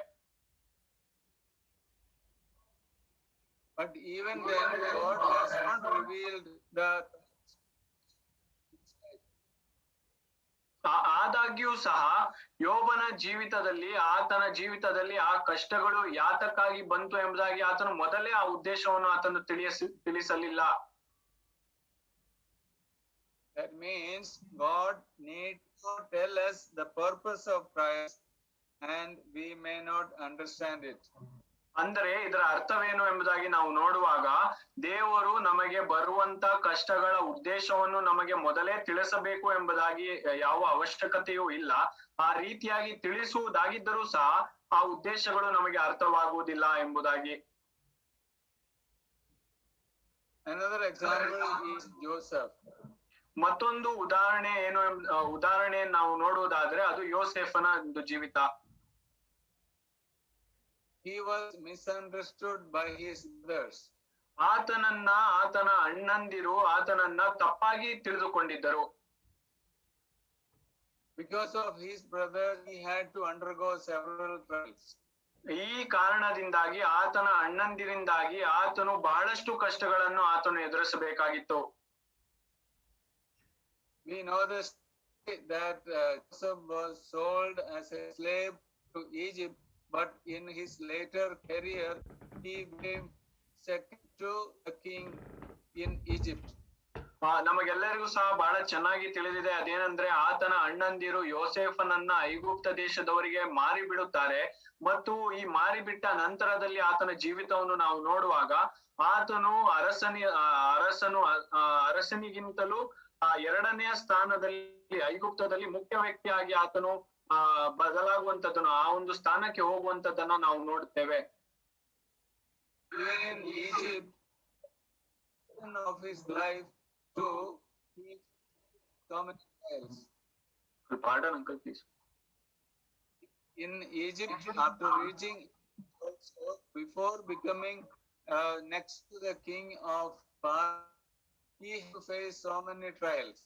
But even then God has not revealed the ಆದಾಗ್ಯೂ ಸಹ ಯೋಬನ ಆತನ ಜೀವಿತದಲ್ಲಿ ಆ ಕಷ್ಟಗಳು ಯಾತಕ್ಕಾಗಿ ಬಂತು ಎಂಬುದಾಗಿ ಆತನು ಮೊದಲೇ ಆ ಉದ್ದೇಶವನ್ನು ಆತನು ತಿಳಿಸಲಿಲ್ಲ. That means God needs to tell us the purpose of Christ and we may not understand it. ಅಂದರೆ ಇದರ ಅರ್ಥವೇನು ಎಂಬುದಾಗಿ ನಾವು ನೋಡುವಾಗ ದೇವರು ನಮಗೆ ಬರುವಂತ ಕಷ್ಟಗಳ ಉದ್ದೇಶವನ್ನು ನಮಗೆ ಮೊದಲೇ ತಿಳಿಸಬೇಕು ಎಂಬುದಾಗಿ ಯಾವ ಅವಶ್ಯಕತೆಯೂ ಇಲ್ಲ. ಆ ರೀತಿಯಾಗಿ ತಿಳಿಸುವುದಾಗಿದ್ದರೂ ಸಹ ಆ ಉದ್ದೇಶಗಳು ನಮಗೆ ಅರ್ಥವಾಗುವುದಿಲ್ಲ ಎಂಬುದಾಗಿ. Another example is Joseph. ಮತ್ತೊಂದು ಉದಾಹರಣೆ ನಾವು ನೋಡುವುದಾದ್ರೆ ಅದು ಯೋಸೇಫನ ಒಂದು ಜೀವಿತ. He was misunderstood by his brothers. ಆತನ ಅಣ್ಣಂದಿರು ಆತನನ್ನ ತಪ್ಪಾಗಿ ತಿಳಿದುಕೊಂಡಿದ್ದರು. Because of his brothers he had to undergo several trials. ಈ ಕಾರಣದಿಂದಾಗಿ ಆತನ ಅಣ್ಣಂದಿರಿಂದಾಗಿ ಆತನು ಬಹಳಷ್ಟು ಕಷ್ಟಗಳನ್ನು ಆತನು ಎದುರಿಸಬೇಕಾಗಿತ್ತು. We know this that Joseph was sold as a slave to Egypt, but in his later career he became second to the king in Egypt. ನಮಗೆಲ್ಲರಿಗೂ ಸಹ ಬಹಳ ಚೆನ್ನಾಗಿ ತಿಳಿದಿದೆ ಅದೇನೆಂದ್ರೆ ಆತನ ಅಣ್ಣಂದಿರು ಯೋಸೇಫನನ್ನ ಐಗುಪ್ತ ದೇಶದವರಿಗೆ ಮಾರಿ ಬಿಡುತ್ತಾರೆ ಮತ್ತು ಈ ಮಾರಿ ಬಿಟ್ಟ ನಂತರದಲ್ಲಿ ಆತನ ಜೀವಿತವನ್ನು ನಾವು ನೋಡುವಾಗ ಆತನು ಅರಸನಿಗಿಂತಲೂ ಎರಡನೆಯ ಸ್ಥಾನದಲ್ಲಿ ಐಗುಪ್ತದಲ್ಲಿ ಮುಖ್ಯ ವ್ಯಕ್ತಿಯಾಗಿ ಆತನು ಬದಲಾಗುವಂತದ್ದನ್ನು ಆ ಒಂದು ಸ್ಥಾನಕ್ಕೆ ಹೋಗುವಂತದ್ದನ್ನ ನಾವು ನೋಡ್ತೇವೆ. In Egypt of his life to so many trials. Pardon, uncle, please. In Egypt, after reaching before becoming next to the king of Pharaoh, he faced so many trials.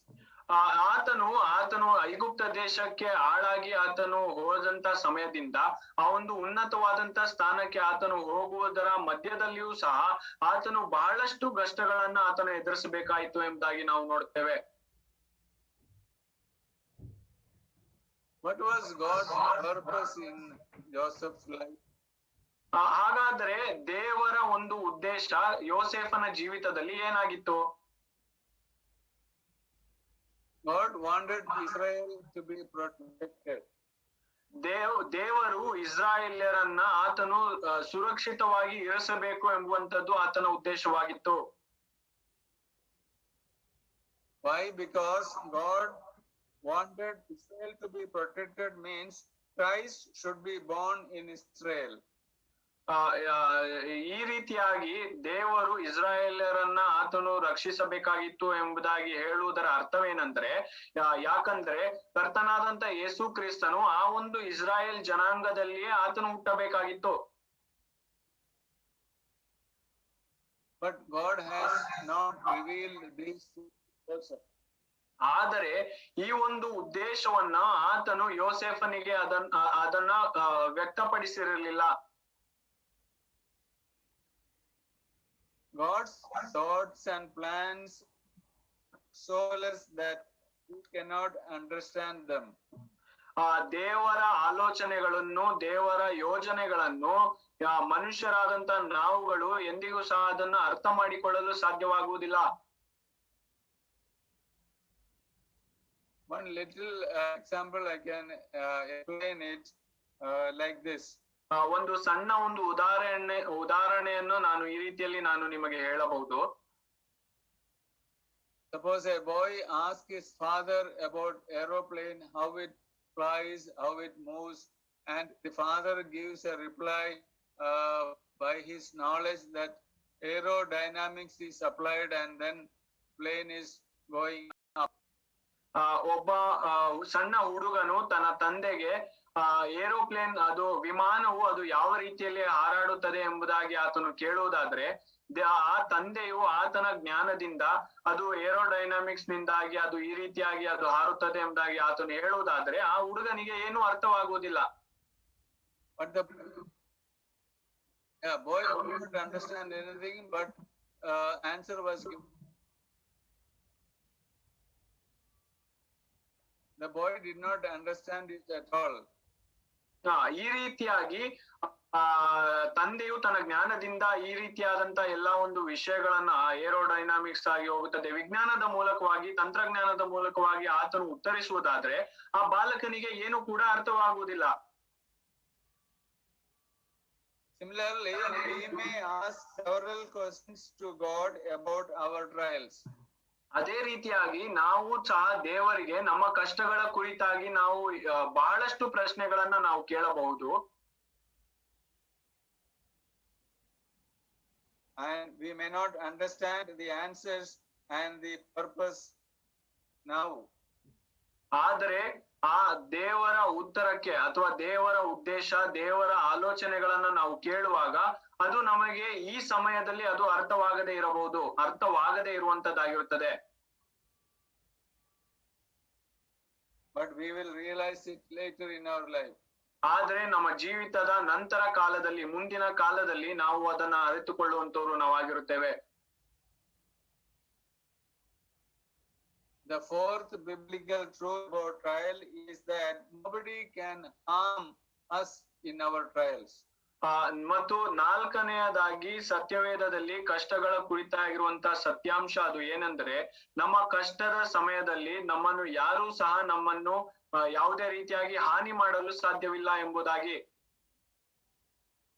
ಆತನು ಐಗುಪ್ತ ದೇಶಕ್ಕೆ ಆಳಾಗಿ ಆತನು ಹೋದಂತ ಸಮಯದಿಂದ ಆ ಒಂದು ಉನ್ನತವಾದಂತ ಸ್ಥಾನಕ್ಕೆ ಆತನು ಹೋಗುವುದರ ಮಧ್ಯದಲ್ಲಿಯೂ ಸಹ ಆತನು ಬಹಳಷ್ಟು ಕಷ್ಟಗಳನ್ನ ಆತನು ಎದುರಿಸಬೇಕಾಯಿತು ಎಂಬುದಾಗಿ ನಾವು ನೋಡ್ತೇವೆ. What was God's purpose in Joseph's life? ಹಾಗಾದ್ರೆ ದೇವರ ಒಂದು ಉದ್ದೇಶ ಯೋಸೇಫನ ಜೀವಿತದಲ್ಲಿ ಏನಾಗಿತ್ತು? God wanted Israel to be protected. ದೇವರು ಇಸ್ರಾಯೇಲ್ಯರನ್ನ ಆತನು ಸುರಕ್ಷಿತವಾಗಿ ಇರಿಸಬೇಕು ಎಂಬುವಂತದ್ದು ಆತನ ಉದ್ದೇಶವಾಗಿತ್ತು. Why? Because God wanted Israel to be protected means Christ should be born in Israel. ಈ ರೀತಿಯಾಗಿ ದೇವರು ಇಸ್ರಾಯೇಲ್ಯರನ್ನ ಆತನು ರಕ್ಷಿಸಬೇಕಾಗಿತ್ತು ಎಂಬುದಾಗಿ ಹೇಳುವುದರ ಅರ್ಥವೇನೆಂದ್ರೆ ಯಾಕಂದ್ರೆ ಕರ್ತನಾದಂತ ಯೇಸು ಕ್ರಿಸ್ತನು ಆ ಒಂದು ಇಸ್ರಾಯೇಲ್ ಜನಾಂಗದಲ್ಲಿಯೇ ಆತನು ಹುಟ್ಟಬೇಕಾಗಿತ್ತು. But God has not revealed this also. ಆದರೆ ಈ ಒಂದು ಉದ್ದೇಶವನ್ನ ಆತನು ಯೋಸೇಫನಿಗೆ ಅದನ್ನ ವ್ಯಕ್ತಪಡಿಸಿರಲಿಲ್ಲ. God's thoughts and plans so less that we cannot understand them. ದೇವರ ಆಲೋಚನೆಗಳನ್ನು ದೇವರ ಯೋಜನೆಗಳನ್ನು ಮನುಷ್ಯರಾದಂತ ನಾವುಗಳು ಎಂದಿಗೂ ಸಹ ಅದನ್ನ ಅರ್ಥ ಮಾಡಿಕೊಳ್ಳಲು ಸಾಧ್ಯವಾಗುವುದಿಲ್ಲ. One little example I can explain it like this. ಒಂದು ಸಣ್ಣ ಒಂದು ಉದಾಹರಣೆಯನ್ನು ನಾನು ಈ ರೀತಿಯಲ್ಲಿ ನಾನು ನಿಮಗೆ ಹೇಳಬಹುದು. Suppose a boy asks his father about aeroplane, how it flies, how it moves, and the father gives a reply by his knowledge that aerodynamics is applied and then plane is going up. ಒಬ್ಬ ಸಣ್ಣ ಹುಡುಗನು ತನ್ನ ತಂದೆಗೆ aeroplane ಅದು ವಿಮಾನವು ಅದು ಯಾವ ರೀತಿಯಲ್ಲಿ ಹಾರಾಡುತ್ತದೆ ಎಂಬುದಾಗಿ ಆತನು ಕೇಳುವುದಾದ್ರೆ ಆ ತಂದೆಯು ಆತನ ಜ್ಞಾನದಿಂದ ಅದು ಏರೋಡೈನಾಮಿಕ್ಸ್ ನಿಂದಾಗಿ ಅದು ಈ ರೀತಿಯಾಗಿ ಅದು ಹಾರುತ್ತದೆ ಎಂಬುದಾಗಿ ಆತನು ಹೇಳುವುದಾದ್ರೆ ಆ ಹುಡುಗನಿಗೆ ಏನು ಅರ್ಥವಾಗುವುದಿಲ್ಲ. But the boy could not understand anything, but answer was given. The boy did not understand it at all. ಈ ರೀತಿಯಾಗಿ ತಂದೆಯು ತನ್ನ ಜ್ಞಾನದಿಂದ ಈ ರೀತಿಯಾದಂತ ಎಲ್ಲಾ ಒಂದು ವಿಷಯಗಳನ್ನ ಏರೋಡೈನಾಮಿಕ್ಸ್ ಆಗಿ ಹೋಗುತ್ತದೆ ವಿಜ್ಞಾನದ ಮೂಲಕವಾಗಿ ತಂತ್ರಜ್ಞಾನದ ಮೂಲಕವಾಗಿ ಆತನು ಉತ್ತರಿಸುವುದಾದ್ರೆ ಆ ಬಾಲಕನಿಗೆ ಏನು ಕೂಡ ಅರ್ಥವಾಗುವುದಿಲ್ಲ. Similarly, we may ask several questions to God about our trials. ಅದೇ ರೀತಿಯಾಗಿ ನಾವು ಸಹ ದೇವರಿಗೆ ನಮ್ಮ ಕಷ್ಟಗಳ ಕುರಿತಾಗಿ ನಾವು ಬಹಳಷ್ಟು ಪ್ರಶ್ನೆಗಳನ್ನ ನಾವು ಕೇಳಬಹುದು. And we may not understand the answers and the purpose now. ಆದರೆ ಆ ದೇವರ ಉತ್ತರಕ್ಕೆ ಅಥವಾ ದೇವರ ಉದ್ದೇಶ ದೇವರ ಆಲೋಚನೆಗಳನ್ನ ನಾವು ಕೇಳುವಾಗ ಅದು ನಮಗೆ ಈ ಸಮಯದಲ್ಲಿ ಅದು ಅರ್ಥವಾಗದೇ ಇರಬಹುದು, ಅರ್ಥವಾಗದೇ ಇರುವಂತದ್ದಾಗಿರುತ್ತದೆ. But we will realize it later in our life. ಆದ್ರೆ ನಮ್ಮ ಜೀವಿತದ ನಂತರ ಕಾಲದಲ್ಲಿ ಮುಂದಿನ ಕಾಲದಲ್ಲಿ ನಾವು ಅದನ್ನ ಅರಿತುಕೊಳ್ಳುವಂತವ್ರು ನಾವಾಗಿರುತ್ತೇವೆ. The fourth biblical truth about trial is that nobody can harm us in our trials. ಮತ್ತು ನಾಲ್ಕನೆಯದಾಗಿ ಸತ್ಯವೇದದಲ್ಲಿ ಕಷ್ಟಗಳ ಕುರಿತಾಗಿರುವಂತ ಸತ್ಯಾಂಶ ಅದು ಏನಂದ್ರೆ ನಮ್ಮ ಕಷ್ಟದ ಸಮಯದಲ್ಲಿ ನಮ್ಮನ್ನು ಯಾರೂ ಸಹ ನಮ್ಮನ್ನು ಯಾವುದೇ ರೀತಿಯಾಗಿ ಹಾನಿ ಮಾಡಲು ಸಾಧ್ಯವಿಲ್ಲ ಎಂಬುದಾಗಿ.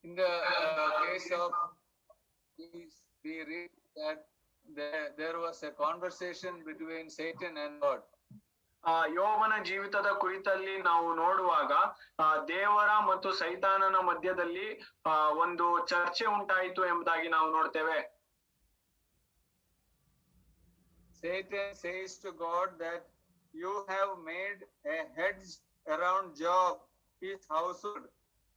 In the case of we read that there was a conversation between Satan and God. ಯೋಬನ ಜೀವಿತದ ಕುರಿತಲ್ಲಿ ನಾವು ನೋಡುವಾಗ ದೇವರ ಮತ್ತು ಸೈತಾನನ ಮಧ್ಯದಲ್ಲಿ ಒಂದು ಚರ್ಚೆ ಉಂಟಾಯಿತು ಎಂಬುದಾಗಿ ನಾವು ನೋಡ್ತೇವೆ. Satan says to God that you have made a hedge around Job, his household,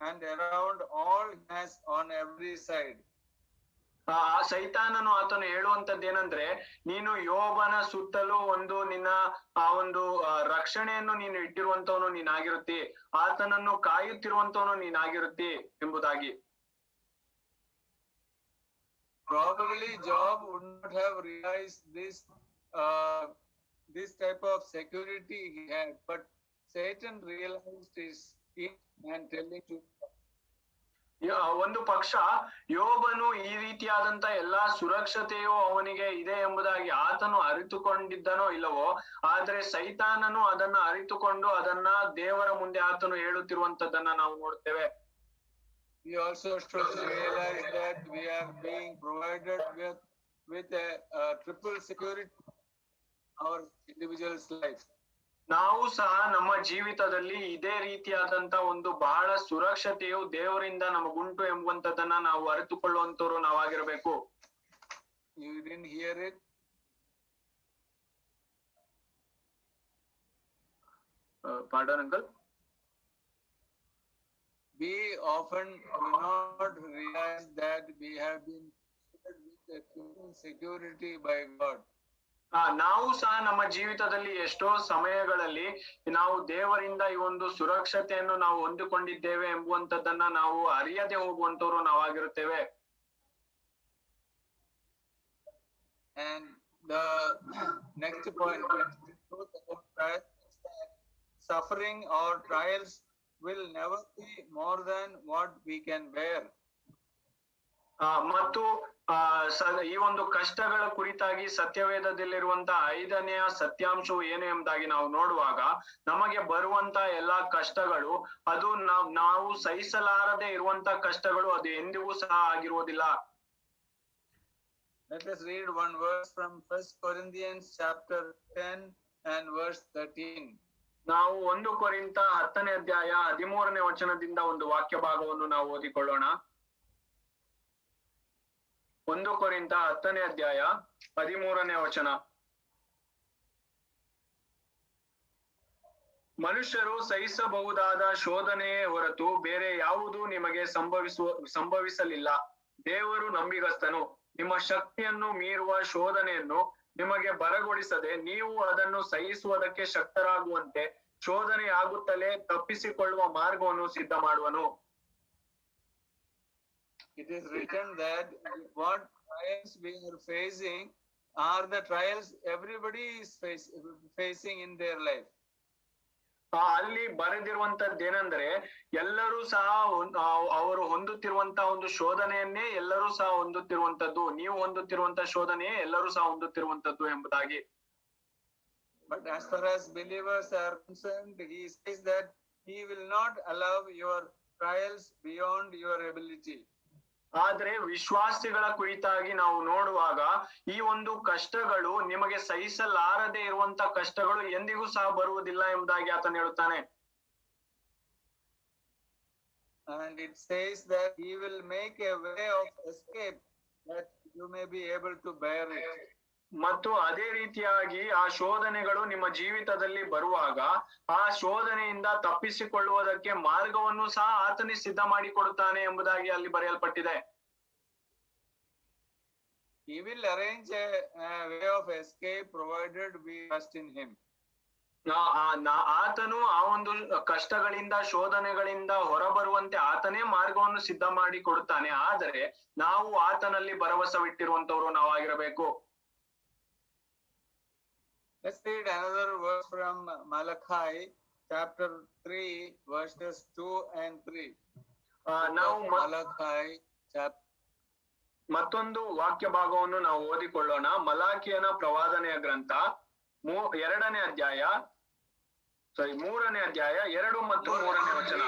and around all he has on every side. ಆ ಸೈತಾನನು ಆತನು ಹೇಳುವಂತದ್ದೇನಂದ್ರೆ ನೀನು ಯೋಬನ ಸುತ್ತಲೂ ಒಂದು ನಿನ್ನ ಆ ಒಂದು ರಕ್ಷಣೆಯನ್ನು ನೀನು ಇಟ್ಟಿರುವಂತವನು ನೀನಾಗಿರುತ್ತಿ, ಆತನನ್ನು ಕಾಯುತ್ತಿರುವಂತವನು ನೀನಾಗಿರುತ್ತಿ ಎಂಬುದಾಗಿ. Probably Job would not have realized this type of security he had, but Satan realized it and telling to ಒಂದು ಪಕ್ಷ ಯೋಬನು ಈ ರೀತಿಯಾದಂತ ಎಲ್ಲಾ ಸುರಕ್ಷತೆಯು ಅವನಿಗೆ ಇದೆ ಎಂಬುದಾಗಿ ಆತನು ಅರಿತುಕೊಂಡಿದ್ದನೋ ಇಲ್ಲವೋ, ಆದ್ರೆ ಸೈತಾನನು ಅದನ್ನ ಅರಿತುಕೊಂಡು ಅದನ್ನ ದೇವರ ಮುಂದೆ ಆತನು ಹೇಳುತ್ತಿರುವಂತದ್ದನ್ನ ನಾವು ನೋಡ್ತೇವೆ. We also should realize that we are being provided with a triple security in our individual's life. ನಾವು ಸಹ ನಮ್ಮ ಜೀವಿತದಲ್ಲಿ ಇದೇ ರೀತಿಯಾದಂತ ಒಂದು ಬಹಳ ಸುರಕ್ಷತೆಯು ದೇವರಿಂದ ನಮಗುಂಟು ಎಂಬುವಂತದನ್ನ ನಾವು ಅರಿತುಕೊಳ್ಳುವಂತವ್ರು ನಾವಾಗಿರ್ಬೇಕು. You didn't hear it? Pardon, uncle? We often do not realize that we have been provided with a triple security by God. ನಾವು ಸಹ ನಮ್ಮ ಜೀವಿತದಲ್ಲಿ ಎಷ್ಟೋ ಸಮಯಗಳಲ್ಲಿ ನಾವು ದೇವರಿಂದ ಈ ಒಂದು ಸುರಕ್ಷತೆಯನ್ನು ನಾವು ಹೊಂದಿಕೊಂಡಿದ್ದೇವೆ ಎಂಬುವಂತದ್ದನ್ನ ನಾವು ಅರಿಯದೆ ಹೋಗುವಂತವ್ರು ನಾವಾಗಿರುತ್ತೇವೆ. And the next point, suffering or trials will never be more than what we can bear. ಮತ್ತು ಈ ಒಂದು ಕಷ್ಟಗಳ ಕುರಿತಾಗಿ ಸತ್ಯವೇದದಲ್ಲಿರುವಂತಹ 5ನೆಯ ಸತ್ಯಾಂಶವು ಏನು ಎಂಬುದಾಗಿ ನಾವು ನೋಡುವಾಗ ನಮಗೆ ಬರುವಂತ ಎಲ್ಲಾ ಕಷ್ಟಗಳು ಅದು ನಾವು ಸಹಿಸಲಾರದೆ ಇರುವಂತ ಕಷ್ಟಗಳು ಅದು ಎಂದಿಗೂ ಸಹ ಆಗಿರುವುದಿಲ್ಲ. Let us read one verse from 1 Corinthians chapter 10 and verse 13. ನಾವು 1 ಕೊರಿಂಥ 10ನೇ ಅಧ್ಯಾಯ 13ನೇ ವಚನದಿಂದ ಒಂದು ವಾಕ್ಯ ಭಾಗವನ್ನು ನಾವು ಓದಿಕೊಳ್ಳೋಣ. 1 ಕೊರಿಂಥ 10ನೇ ಅಧ್ಯಾಯ 13ನೇ ವಚನ. ಮನುಷ್ಯರು ಸಹಿಸಬಹುದಾದ ಶೋಧನೆಯೇ ಹೊರತು ಬೇರೆ ಯಾವುದೂ ನಿಮಗೆ ಸಂಭವಿಸಲಿಲ್ಲ. ದೇವರು ನಂಬಿಗಸ್ತನು. ನಿಮ್ಮ ಶಕ್ತಿಯನ್ನು ಮೀರುವ ಶೋಧನೆಯನ್ನು ನಿಮಗೆ ಬರಗೊಡಿಸದೆ ನೀವು ಅದನ್ನು ಸಹಿಸುವುದಕ್ಕೆ ಶಕ್ತರಾಗುವಂತೆ ಶೋಧನೆ ಆಗುತ್ತಲೇ ತಪ್ಪಿಸಿಕೊಳ್ಳುವ ಮಾರ್ಗವನ್ನು ಸಿದ್ಧ ಮಾಡುವನು. It is written that what trials we are facing are the trials everybody is facing in their life. ಅಲ್ಲಿ ಬರೆದಿರುವಂತದ್ದೇನೆಂದ್ರೆ ಎಲ್ಲರೂ ಸಹ ಅವರು ಹೊಂದುತ್ತಿರುವಂತಹ ಒಂದು ಶೋಧನೆಯನ್ನೇ ಎಲ್ಲರೂ ಸಹ ಹೊಂದುತ್ತಿರುವಂತದ್ದು, ನೀವು ಹೊಂದುತ್ತಿರುವಂತ ಶೋಧನೆಯೇ ಎಲ್ಲರೂ ಸಹ ಹೊಂದುತ್ತಿರುವಂತದ್ದು ಎಂಬುದಾಗಿ. But as far as believers are concerned, he says that he will not allow your trials beyond your ability. ಆದ್ರೆ ವಿಶ್ವಾಸಿಗಳ ಕುರಿತಾಗಿ ನಾವು ನೋಡುವಾಗ ಈ ಒಂದು ಕಷ್ಟಗಳು ನಿಮಗೆ ಸಹಿಸಲಾರದೆ ಇರುವಂತ ಕಷ್ಟಗಳು ಎಂದಿಗೂ ಸಹ ಬರುವುದಿಲ್ಲ ಎಂಬುದಾಗಿ ಆತನು ಹೇಳುತ್ತಾನೆ. And it says that he will make a way of escape that you may be able to bear it. ಮತ್ತು ಅದೇ ರೀತಿಯಾಗಿ ಆ ಶೋಧನೆಗಳು ನಿಮ್ಮ ಜೀವಿತದಲ್ಲಿ ಬರುವಾಗ ಆ ಶೋಧನೆಯಿಂದ ತಪ್ಪಿಸಿಕೊಳ್ಳುವುದಕ್ಕೆ ಮಾರ್ಗವನ್ನು ಸಹ ಆತನೇ ಸಿದ್ಧ ಮಾಡಿಕೊಡುತ್ತಾನೆ ಎಂಬುದಾಗಿ ಅಲ್ಲಿ ಬರೆಯಲ್ಪಟ್ಟಿದೆ. He will arrange a way of escape provided we trust in him. ಆತನು ಆ ಒಂದು ಕಷ್ಟಗಳಿಂದ ಶೋಧನೆಗಳಿಂದ ಹೊರಬರುವಂತೆ ಆತನೇ ಮಾರ್ಗವನ್ನು ಸಿದ್ಧ ಮಾಡಿ ಕೊಡುತ್ತಾನೆ. ಆದರೆ ನಾವು ಆತನಲ್ಲಿ ಭರವಸವಿಟ್ಟಿರುವಂತವರು ನಾವಾಗಿರಬೇಕು. Let's read another verse from Malachi chapter 3 verses 2 and 3. ನಾವು Malachi chapter ಮತ್ತೊಂದು ವಾಕ್ಯ ಭಾಗವನ್ನು ನಾವು ಓದಿಕೊಳ್ಳೋಣ. ಮಲಾಕಿಯನ ಪ್ರವಾದನೆಯ ಗ್ರಂಥ 2ನೇ ಅಧ್ಯಾಯ 3ನೇ ಅಧ್ಯಾಯ 2 ಮತ್ತು 3ನೇ ವಚನ.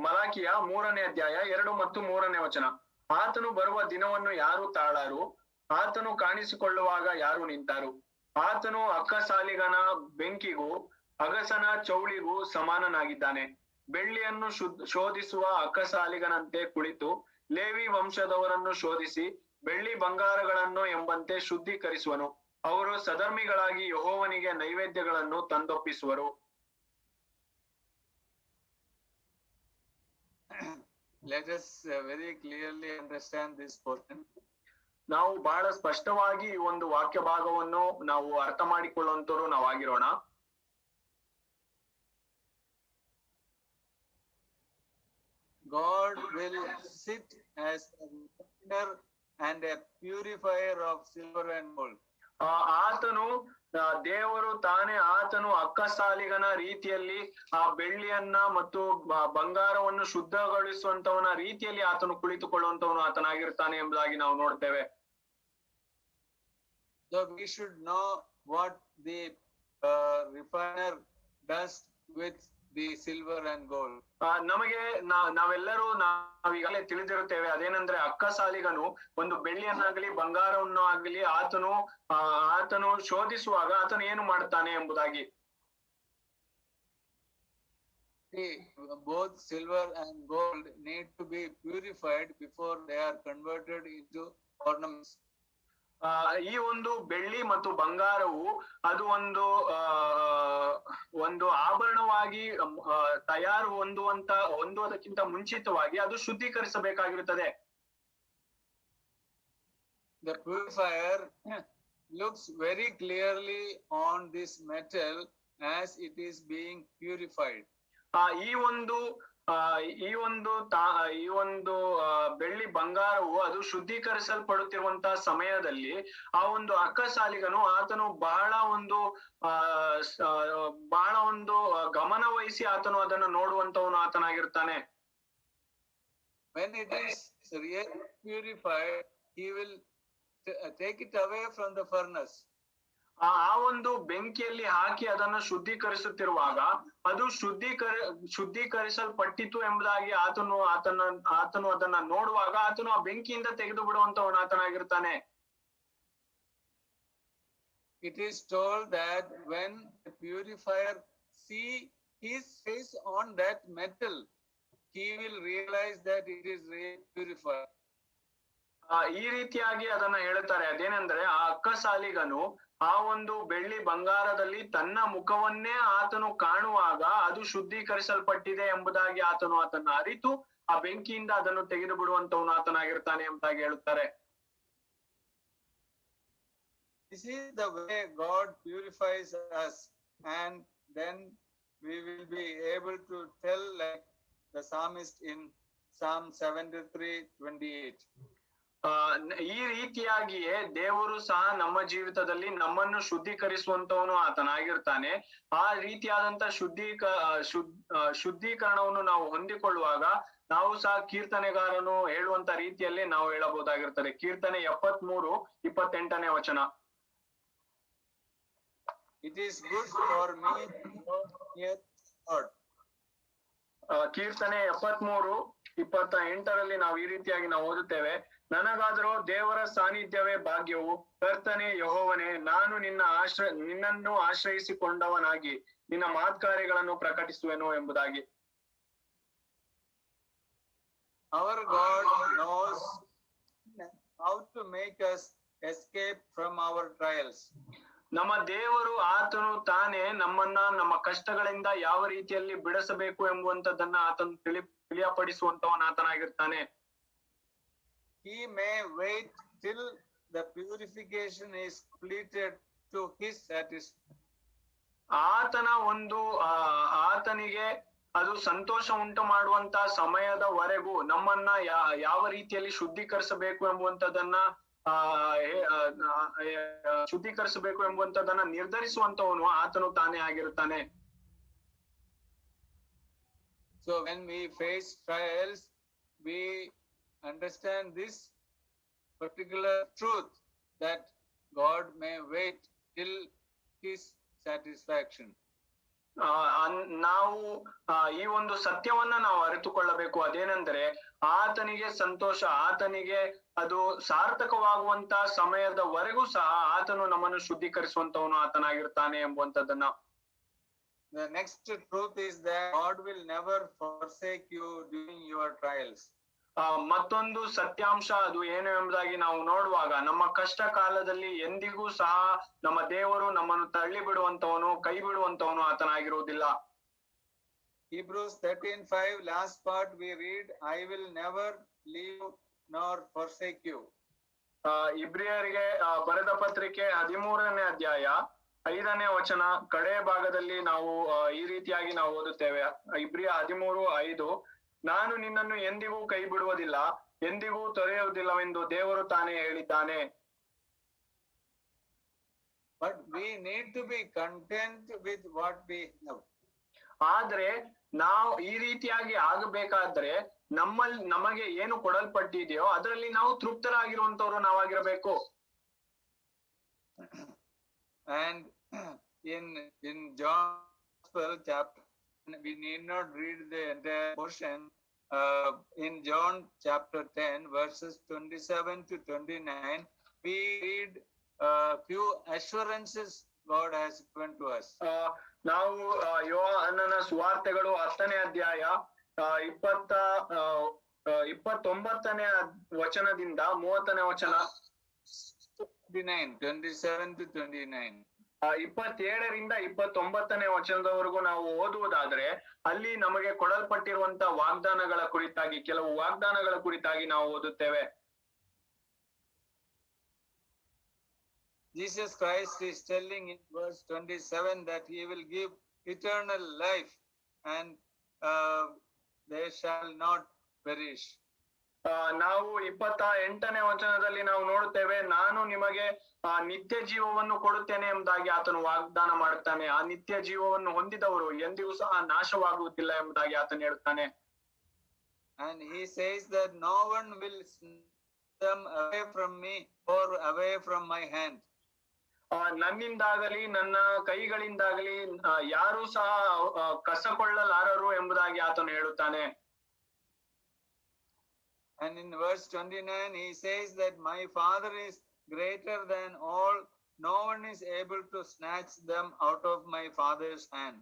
ಮಲಾಕಿಯ 3ನೇ ಅಧ್ಯಾಯ 2 ಮತ್ತು 3ನೇ ವಚನ. ಆತನು ಬರುವ ದಿನವನ್ನು ಯಾರು ತಾಳಾರು, ಆತನು ಕಾಣಿಸಿಕೊಳ್ಳುವಾಗ ಯಾರು ನಿಂತಾರು. ಆತನು ಅಕ್ಕಸಾಲಿಗನ ಬೆಂಕಿಗೂ ಅಗಸನ ಚೌಳಿಗೂ ಸಮಾನನಾಗಿದ್ದಾನೆ. ಬೆಳ್ಳಿಯನ್ನು ಶೋಧಿಸುವ ಅಕ್ಕಸಾಲಿಗನಂತೆ ಕುಳಿತು ಲೇವಿ ವಂಶದವರನ್ನು ಶೋಧಿಸಿ ಬೆಳ್ಳಿ ಬಂಗಾರಗಳನ್ನು ಎಂಬಂತೆ ಶುದ್ಧೀಕರಿಸುವನು. ಅವರು ಸಧರ್ಮಿಗಳಾಗಿ ಯೆಹೋವನಿಗೆ ನೈವೇದ್ಯಗಳನ್ನು ತಂದೊಪ್ಪಿಸುವರು. Let us very clearly understand this portion. ನಾವು ಬಹಳ ಸ್ಪಷ್ಟವಾಗಿ ಈ ಒಂದು ವಾಕ್ಯ ಭಾಗವನ್ನು ನಾವು ಅರ್ಥ ಮಾಡಿಕೊಳ್ಳುವಂತವರು ನಾವಾಗಿರೋಣ. God will sit as a refiner and a purifier of silver and gold. ಆತನು ದೇವರು ತಾನೇ ಆತನು ಅಕ್ಕಸಾಲಿಗನ ರೀತಿಯಲ್ಲಿ ಆ ಬೆಳ್ಳಿಯನ್ನ ಮತ್ತು ಬಂಗಾರವನ್ನು ಶುದ್ಧಗೊಳಿಸುವಂತವನ ರೀತಿಯಲ್ಲಿ ಆತನು ಕುಳಿತುಕೊಳ್ಳುವಂತವನು ಆತನಾಗಿರ್ತಾನೆ ಎಂಬುದಾಗಿ ನಾವು ನೋಡ್ತೇವೆ. So we should know what the refiner does with the silver and gold. ನಮಗೆ ನಾವೆಲ್ಲರೂ ನಾವೀಗಲೇ ತಿಳಿದಿರುತ್ತೇವೆ. ಅದೇನೆಂದ್ರೆ ಅಕ್ಕಸಾಲಿಗನು ಒಂದು ಬೆಳ್ಳಿಯನ್ನಾಗಲಿ ಬಂಗಾರವನ್ನು ಆಗಲಿ ಆತನು ಶೋಧಿಸುವಾಗ ಆತನು ಏನು ಮಾಡ್ತಾನೆ ಎಂಬುದಾಗಿ. Both silver and gold need to be purified before they are converted into ornaments. ಈ ಒಂದು ಬೆಳ್ಳಿ ಮತ್ತು ಬಂಗಾರವು ಅದು ಒಂದು ಆಭರಣವಾಗಿ ತಯಾರು ಹೊಂದುವುದಕ್ಕಿಂತ ಮುಂಚಿತವಾಗಿ ಅದು ಶುದ್ಧೀಕರಿಸಬೇಕಾಗಿರುತ್ತದೆ. The purifier looks very clearly on this metal as it is being purified. ಈ ಒಂದು ಬೆಳ್ಳಿ ಬಂಗಾರವು ಅದು ಶುದ್ಧೀಕರಿಸಲ್ಪಡುತ್ತಿರುವಂತಹ ಸಮಯದಲ್ಲಿ ಆ ಒಂದು ಅಕ್ಕಸಾಲಿಗನು ಆತನು ಬಹಳ ಒಂದು ಗಮನ ವಹಿಸಿ ಆತನು ಅದನ್ನು ನೋಡುವಂತವನು ಆತನಾಗಿರ್ತಾನೆ. When it is really purified, he will take it away from the furnace. ಆ ಒಂದು ಬೆಂಕಿಯಲ್ಲಿ ಹಾಕಿ ಅದನ್ನು ಶುದ್ಧೀಕರಿಸುತ್ತಿರುವಾಗ ಅದು ಶುದ್ಧೀಕರಿಸಲ್ಪಟ್ಟಿತು ಎಂಬುದಾಗಿ ಆತನು ಅದನ್ನ ನೋಡುವಾಗ ಆತನು ಆ ಬೆಂಕಿಯಿಂದ ತೆಗೆದು ಬಿಡುವಂತವನು ಆತನಾಗಿರ್ತಾನೆ. it is told that when the purifier see his face on that metal, he will realize that it is really purified. ಈ ರೀತಿಯಾಗಿ ಅದನ್ನ ಹೇಳ್ತಾರೆ. ಅದೇನೆಂದ್ರೆ ಆ ಅಕ್ಕಸಾಲಿಗನು ಆ ಒಂದು ಬೆಳ್ಳಿ ಬಂಗಾರದಲ್ಲಿ ತನ್ನ ಮುಖವನ್ನೇ ಆತನು ಕಾಣುವಾಗ ಅದು ಶುದ್ಧೀಕರಿಸಲ್ಪಟ್ಟಿದೆ ಎಂಬುದಾಗಿ ಆತನ ಅರಿತು ಆ ಬೆಂಕಿಯಿಂದ ಅದನ್ನು ತೆಗೆದು ಬಿಡುವಂತವನು ಆತನಾಗಿರ್ತಾನೆ ಎಂಬುದಾಗಿ ಹೇಳುತ್ತಾರೆ. This is the way God purifies us, and then we will be able to tell, like the psalmist in Psalm 73:28. ಈ ರೀತಿಯಾಗಿಯೇ ದೇವರು ಸಹ ನಮ್ಮ ಜೀವಿತದಲ್ಲಿ ನಮ್ಮನ್ನು ಶುದ್ಧೀಕರಿಸುವಂತವನು ಆತನಾಗಿರ್ತಾನೆ. ಆ ರೀತಿಯಾದಂತ ಶುದ್ಧೀಕರಣವನ್ನು ನಾವು ಹೊಂದಿಕೊಳ್ಳುವಾಗ ನಾವು ಸಹ ಕೀರ್ತನೆಗಾರನು ಹೇಳುವಂತ ರೀತಿಯಲ್ಲಿ ನಾವು ಹೇಳಬಹುದಾಗಿರ್ತದೆ. ಕೀರ್ತನೆ 73:28 ವಚನ. It is good for me to go near God. ಕೀರ್ತನೆ 73:28 ನಾವು ಈ ರೀತಿಯಾಗಿ ನಾವು ಓದುತ್ತೇವೆ. ನನಗಾದರೂ ದೇವರ ಸಾನ್ನಿಧ್ಯವೇ ಭಾಗ್ಯವು, ಕರ್ತನೆ ಯೆಹೋವನೇ, ನಾನು ನಿನ್ನನ್ನು ಆಶ್ರಯಿಸಿಕೊಂಡವನಾಗಿ ನಿನ್ನ ಮಾತ್ಕಾರ್ಯಗಳನ್ನು ಪ್ರಕಟಿಸುವೆನು ಎಂಬುದಾಗಿ. Our God knows how to make us escape from our trials. ನಮ್ಮ ದೇವರು ಆತನು ತಾನೇ ನಮ್ಮನ್ನ ನಮ್ಮ ಕಷ್ಟಗಳಿಂದ ಯಾವ ರೀತಿಯಲ್ಲಿ ಬಿಡಿಸಬೇಕು ಎಂಬುವಂತದನ್ನ ಆತನು ತಿಳಿಯಪಡಿಸುವಂತವನ ಆತನಾಗಿರ್ತಾನೆ. He may wait till the purification is completed to his satisfaction. ಆತನಿಗೆ ಅದು ಸಂತೋಷ ಉಂಟು ಮಾಡುವಂತ ಸಮಯದವರೆಗೂ ನಮ್ಮನ್ನ ಯಾವ ರೀತಿಯಲ್ಲಿ ಶುದ್ಧೀಕರಿಸಬೇಕು ಎಂಬುವಂತದನ್ನ ನಿರ್ಧರಿಸುವಂತವನು ಆತನು ತಾನೇ ಆಗಿರುತ್ತಾನೆ. So when we face trials, we understand this particular truth, that God may wait till his satisfaction. ನಾವು ಈ ಒಂದು ಸತ್ಯವನ್ನ ನಾವು ಅರಿತುಕೊಳ್ಳಬೇಕು. ಅದೇನೆಂದ್ರೆ ಆತನಿಗೆ ಸಂತೋಷ, ಆತನಿಗೆ ಅದು ಸಾರ್ಥಕವಾಗುವಂತ ಸಮಯದವರೆಗೂ ಸಹ ಆತನು ನಮ್ಮನ್ನು ಶುದ್ಧೀಕರಿಸುವಂತವನು ಆತನಾಗಿರ್ತಾನೆ ಎಂಬುವಂತದನ್ನ. The next truth is that God will never forsake you during your trials. ಮತ್ತೊಂದು ಸತ್ಯಾಂಶ ಅದು ಏನು ಎಂಬುದಾಗಿ ನಾವು ನೋಡುವಾಗ, ನಮ್ಮ ಕಷ್ಟ ಕಾಲದಲ್ಲಿ ಎಂದಿಗೂ ಸಹ ನಮ್ಮ ದೇವರು ನಮ್ಮನ್ನು ತಳ್ಳಿ ಬಿಡುವಂತವನು, ಕೈ ಬಿಡುವಂತವನು ಆತನಾಗಿರುವುದಿಲ್ಲ. Hebrews 13:5 last part we read, I will never leave nor forsake you. ಇಬ್ರಿಯರಿಗೆ ಬರೆದ ಪತ್ರಿಕೆ 13ನೇ ಅಧ್ಯಾಯ 5ನೇ ವಚನ ಕಡೆ ಭಾಗದಲ್ಲಿ ನಾವು ಈ ರೀತಿಯಾಗಿ ನಾವು ಓದುತ್ತೇವೆ. ಇಬ್ರಿಯ 13:5, ನಾನು ನಿನ್ನನ್ನು ಎಂದಿಗೂ ಕೈ ಬಿಡುವುದಿಲ್ಲ, ಎಂದಿಗೂ ತೊರೆಯುವುದಿಲ್ಲವೆಂದು ದೇವರು ತಾನೇ ಹೇಳಿದ್ದಾನೆ. But we need to be content with what we have. ಆದ್ರೆ ನಾವು ಈ ರೀತಿಯಾಗಿ ಆಗಬೇಕಾದ್ರೆ ನಮಗೆ ಏನು ಕೊಡಲ್ಪಟ್ಟಿದೆಯೋ ಅದರಲ್ಲಿ ನಾವು ತೃಪ್ತರಾಗಿರುವಂತವ್ರು ನಾವಾಗಿರಬೇಕು. And in John's Gospel chapter, we need not read the entire portion. In John chapter 10 verses 27 to 29, we read few assurances God has given to us. ನಾವು ಯೋಹಾನನ ಸುವಾರ್ತೆಗಳು 10ನೇ ಅಧ್ಯಾಯ 29ನೇ ವಚನದಿಂದ 30ನೇ ವಚನ, 27 to 29. 27ರಿಂದ 29ನೇ ವಚನದವರೆಗೂ ನಾವು ಓದುವುದಾದ್ರೆ ಅಲ್ಲಿ ನಮಗೆ ಕೊಡಲ್ಪಟ್ಟಿರುವಂತ ವಾಗ್ದಾನಗಳ ಕುರಿತಾಗಿ, ಕೆಲವು ವಾಗ್ದಾನಗಳ ಕುರಿತಾಗಿ ನಾವು ಓದುತ್ತೇವೆ. Jesus Christ is telling in verse 27 that he will give eternal life and they shall not perish. ನಾವು 28ನೇ ವಚನದಲ್ಲಿ ನಾವು ನೋಡುತ್ತೇವೆ, ನಾನು ನಿಮಗೆ ನಿತ್ಯ ಜೀವವನ್ನು ಕೊಡುತ್ತೇನೆ ಎಂಬುದಾಗಿ ಆತನು ವಾಗ್ದಾನ ಮಾಡುತ್ತಾನೆ. ಆ ನಿತ್ಯ ಜೀವವನ್ನು ಹೊಂದಿದವರು ಎಂದಿಗೂ ಸಹ ನಾಶವಾಗುವುದಿಲ್ಲ ಎಂಬುದಾಗಿ ಆತನು ಹೇಳುತ್ತಾನೆ. And he says that no one will snatch them away from me or away from my hand. ನನ್ನಿಂದಾಗಲಿ ನನ್ನ ಕೈಗಳಿಂದಾಗಲಿ ಯಾರು ಸಹ ಕಸಕೊಳ್ಳಲಾರರು ಎಂಬುದಾಗಿ ಆತನು ಹೇಳುತ್ತಾನೆ. And in verse 29 he says that my Father is greater than all no one is able to snatch them out of my Father's hand.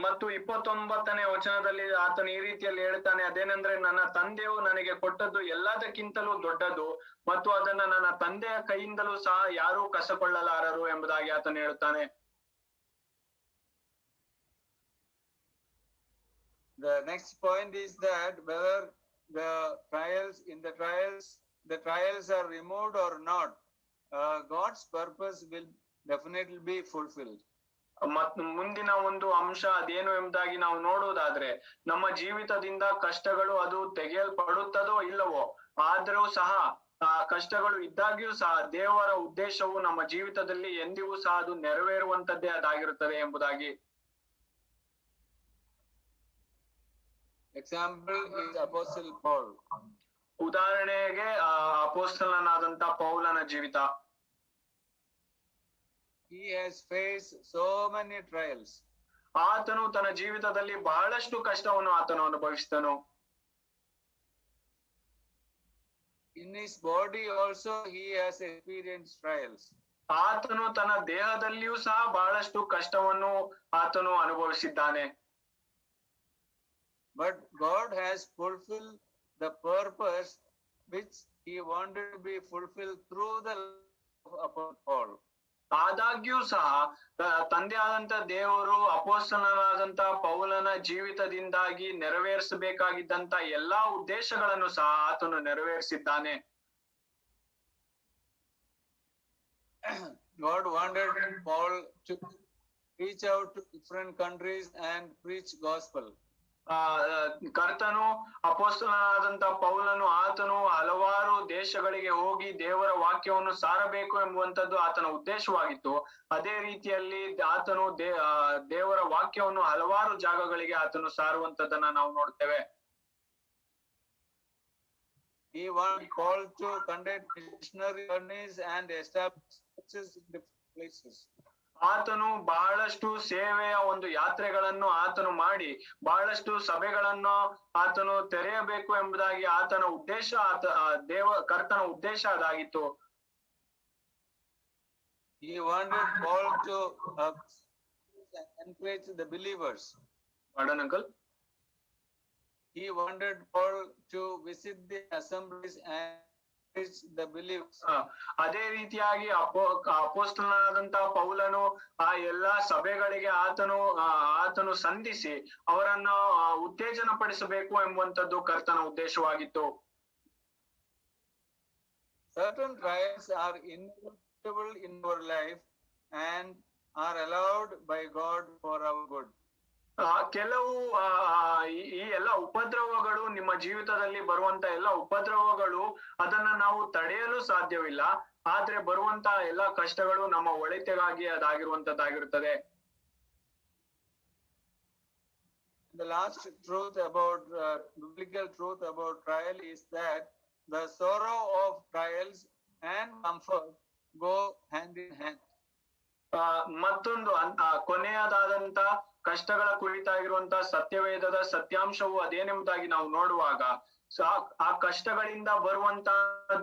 ಮತ್ತು 29ನೇ ವಚನದಲ್ಲಿ ಆತನು ಈ ರೀತಿಯಲ್ಲಿ ಹೇಳ್ತಾನೆ, ಅದೇನೆಂದ್ರೆ ನನ್ನ ತಂದೆಯು ನನಗೆ ಕೊಟ್ಟದ್ದು ಎಲ್ಲದಕ್ಕಿಂತಲೂ ದೊಡ್ಡದು ಮತ್ತು ಅದನ್ನ ನನ್ನ ತಂದೆಯ ಕೈಯಿಂದಲೂ ಸಹ ಯಾರೂ ಕಸಕೊಳ್ಳಲಾರರು ಎಂಬುದಾಗಿ ಆತನು ಹೇಳ್ತಾನೆ. The next point is that whether the trials are removed or not, God's purpose will definitely be fulfilled. ಮತ್ತು ಮುಂದಿನ ಒಂದು ಅಂಶ ಅದೇನು ಎಂಬುದಾಗಿ ನಾವು ನೋಡುವುದಾದ್ರೆ, ನಮ್ಮ ಜೀವಿತದಿಂದ ಕಷ್ಟಗಳು ಅದು ತೆಗೆಯಲ್ಪಡುತ್ತದೋ ಇಲ್ಲವೋ, ಆದರೂ ಸಹ ಆ ಕಷ್ಟಗಳು ಇದ್ದಾಗ್ಯೂ ಸಹ ದೇವರ ಉದ್ದೇಶವು ನಮ್ಮ ಜೀವಿತದಲ್ಲಿ ಎಂದಿಗೂ ಸಹ ಅದು ನೆರವೇರುವಂತದ್ದೇ ಅದಾಗಿರುತ್ತದೆ ಎಂಬುದಾಗಿ. Example is Apostle Paul. ಉದಾಹರಣೆಗೆ ಅಪೊಸ್ತಲನಾದಂತ ಪೌಲನ ಜೀವಿತ. He has faced so many trials. ಆತನು ತನ್ನ ಜೀವಿತದಲ್ಲಿ ಬಹಳಷ್ಟು ಕಷ್ಟವನ್ನು ಆತನು ಅನುಭವಿಸಿದನು. In his body also he has experienced trials. ಆತನು ತನ್ನ ದೇಹದಲ್ಲಿಯೂ ಸಹ ಬಹಳಷ್ಟು ಕಷ್ಟವನ್ನು ಆತನು ಅನುಭವಿಸಿದ್ದಾನೆ. But God has fulfilled the purpose which he wanted to be fulfilled through the life of Paul. ಆದಾಗ್ಯೂ ಸಹ ತಂದೆಯಾದಂತ ದೇವರು ಅಪೊಸ್ತಲನಾದಂತ ಪೌಲನ ಜೀವಿತದಿಂದಾಗಿ ನೆರವೇರಿಸಬೇಕಾಗಿದ್ದಂತ ಎಲ್ಲಾ ಉದ್ದೇಶಗಳನ್ನು ಸಹ ಆತನು ನೆರವೇರಿಸಿದ್ದಾನೆ. God wanted Paul to reach out to different countries and preach gospel. ಕರ್ತನು ಅಪೊಸ್ತಲನಾದಂತ ಪೌಲನು ಆತನು ಹಲವಾರು ದೇಶಗಳಿಗೆ ಹೋಗಿ ದೇವರ ವಾಕ್ಯವನ್ನು ಸಾರಬೇಕು ಎಂಬುವಂತದ್ದು ಆತನ ಉದ್ದೇಶವಾಗಿತ್ತು. ಅದೇ ರೀತಿಯಲ್ಲಿ ಆತನು ದೇವರ ವಾಕ್ಯವನ್ನು ಹಲವಾರು ಜಾಗಗಳಿಗೆ ಆತನು ಸಾರುವಂತದನ್ನ ನಾವು ನೋಡ್ತೇವೆ. He wanted Paul to conduct missionary journeys and establish churches in different places. ಆತನು ಬಹಳಷ್ಟು ಸೇವೆಯ ಒಂದು ಯಾತ್ರೆಗಳನ್ನು ಆತನು ಮಾಡಿ ಬಹಳಷ್ಟು ಸಭೆಗಳನ್ನು ಆತನು ತೆರೆಯಬೇಕು ಎಂಬುದಾಗಿ ಆತನ ಉದ್ದೇಶ, ಕರ್ತನ ಉದ್ದೇಶ ಅದಾಗಿತ್ತು. He wanted Paul to encourage the believers. Pardon, uncle? He wanted Paul to visit the assemblies and the believers. ಅದೇ ರೀತಿಯಾಗಿ ಅಪೊಸ್ತಲನಾದಂತ ಪೌಲನು ಆ ಎಲ್ಲಾ ಸಭೆಗಳಿಗೆ ಆತನು ಸಂಧಿಸಿ ಅವರನ್ನು ಉತ್ತೇಜನ ಪಡಿಸಬೇಕು ಎಂಬುವಂತದ್ದು ಕರ್ತನ ಉದ್ದೇಶವಾಗಿತ್ತು. Certain trials are inevitable in our life and are allowed by God for our good. ಕೆಲವು ಈ ಎಲ್ಲ ಉಪದ್ರವಗಳು, ನಿಮ್ಮ ಜೀವಿತದಲ್ಲಿ ಬರುವಂತ ಎಲ್ಲ ಉಪದ್ರವಗಳು, ಅದನ್ನ ನಾವು ತಡೆಯಲು ಸಾಧ್ಯವಿಲ್ಲ. ಆದ್ರೆ ಬರುವಂತ ಎಲ್ಲಾ ಕಷ್ಟಗಳು ನಮ್ಮ ಒಳಿತಿಗಾಗಿ ಅದಾಗಿರುವಂತದ್ದಾಗಿರುತ್ತದೆ. The last truth about biblical truth about trial is that the sorrow of trials and comfort go hand in hand. ಮತ್ತೊಂದು ಕೊನೆಯದಾದಂತ ಕಷ್ಟಗಳ ಕುರಿತಾಗಿರುವಂತ ಸತ್ಯವೇದದ ಸತ್ಯಾಂಶವು ಅದೇನೆಂಬುದಾಗಿ ನಾವು ನೋಡುವಾಗ, ಆ ಕಷ್ಟಗಳಿಂದ ಬರುವಂತ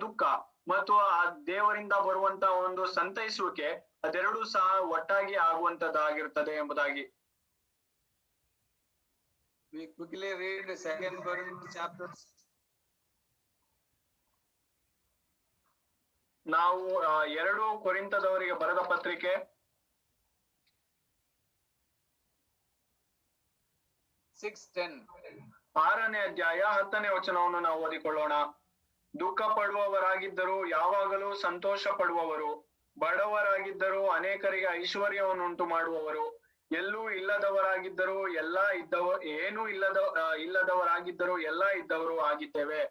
ದುಃಖ ಮತ್ತು ಆ ದೇವರಿಂದ ಬರುವಂತ ಒಂದು ಸಂತೈಸುವಿಕೆ ಅದೆರಡೂ ಸಹ ಒಟ್ಟಾಗಿ ಆಗುವಂತದ್ದಾಗಿರ್ತದೆ ಎಂಬುದಾಗಿ. We quickly read 2 Corinthians chapter 6. ನಾವು 2 ಕೊರಿಂಥದವರಿಗೆ ಬರೆದ ಪತ್ರಿಕೆ 6:10. 6ನೇ ಅಧ್ಯಾಯ 10ನೇ ವಚನವನ್ನು ನಾವು ಓದಿಕೊಳ್ಳೋಣ. ದುಃಖ ಪಡುವವರಾಗಿದ್ದರೂ ಯಾವಾಗಲೂ ಸಂತೋಷ ಪಡುವವರು, ಬಡವರಾಗಿದ್ದರೂ ಅನೇಕರಿಗೆ ಐಶ್ವರ್ಯವನ್ನುಂಟು ಮಾಡುವವರು, ಎಲ್ಲೂ ಇಲ್ಲದವರಾಗಿದ್ದರೂ ಇಲ್ಲದವರಾಗಿದ್ದರೂ ಎಲ್ಲಾ ಇದ್ದವರು ಆಗಿದ್ದೇವೆ.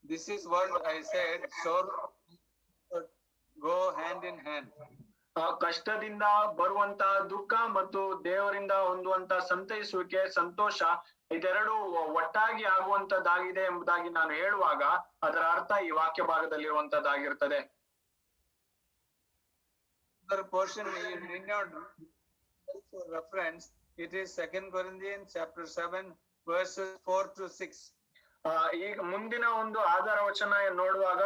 This is what I said, sorrow go hand in hand. ಕಷ್ಟದಿಂದ ಬರುವಂತಹ ದುಃಖ ಮತ್ತು ದೇವರಿಂದ ಹೊಂದುವಂತ ಸಂತೈಸುವಿಕೆ, ಸಂತೋಷ, ಇದೆರಡು ಒಟ್ಟಾಗಿ ಆಗುವಂತದ್ದಾಗಿದೆ ಎಂಬುದಾಗಿ ನಾನು ಹೇಳುವಾಗ ಅದರ ಅರ್ಥ ಈ ವಾಕ್ಯ ಭಾಗದಲ್ಲಿರುವಂತದ್ದಾಗಿರ್ತದೆ. Another portion in your reference, it is 2 Corinthians chapter 7 verses 4 to 6. ಈಗ ಮುಂದಿನ ಒಂದು ಆಧಾರ ವಚನ ನೋಡುವಾಗ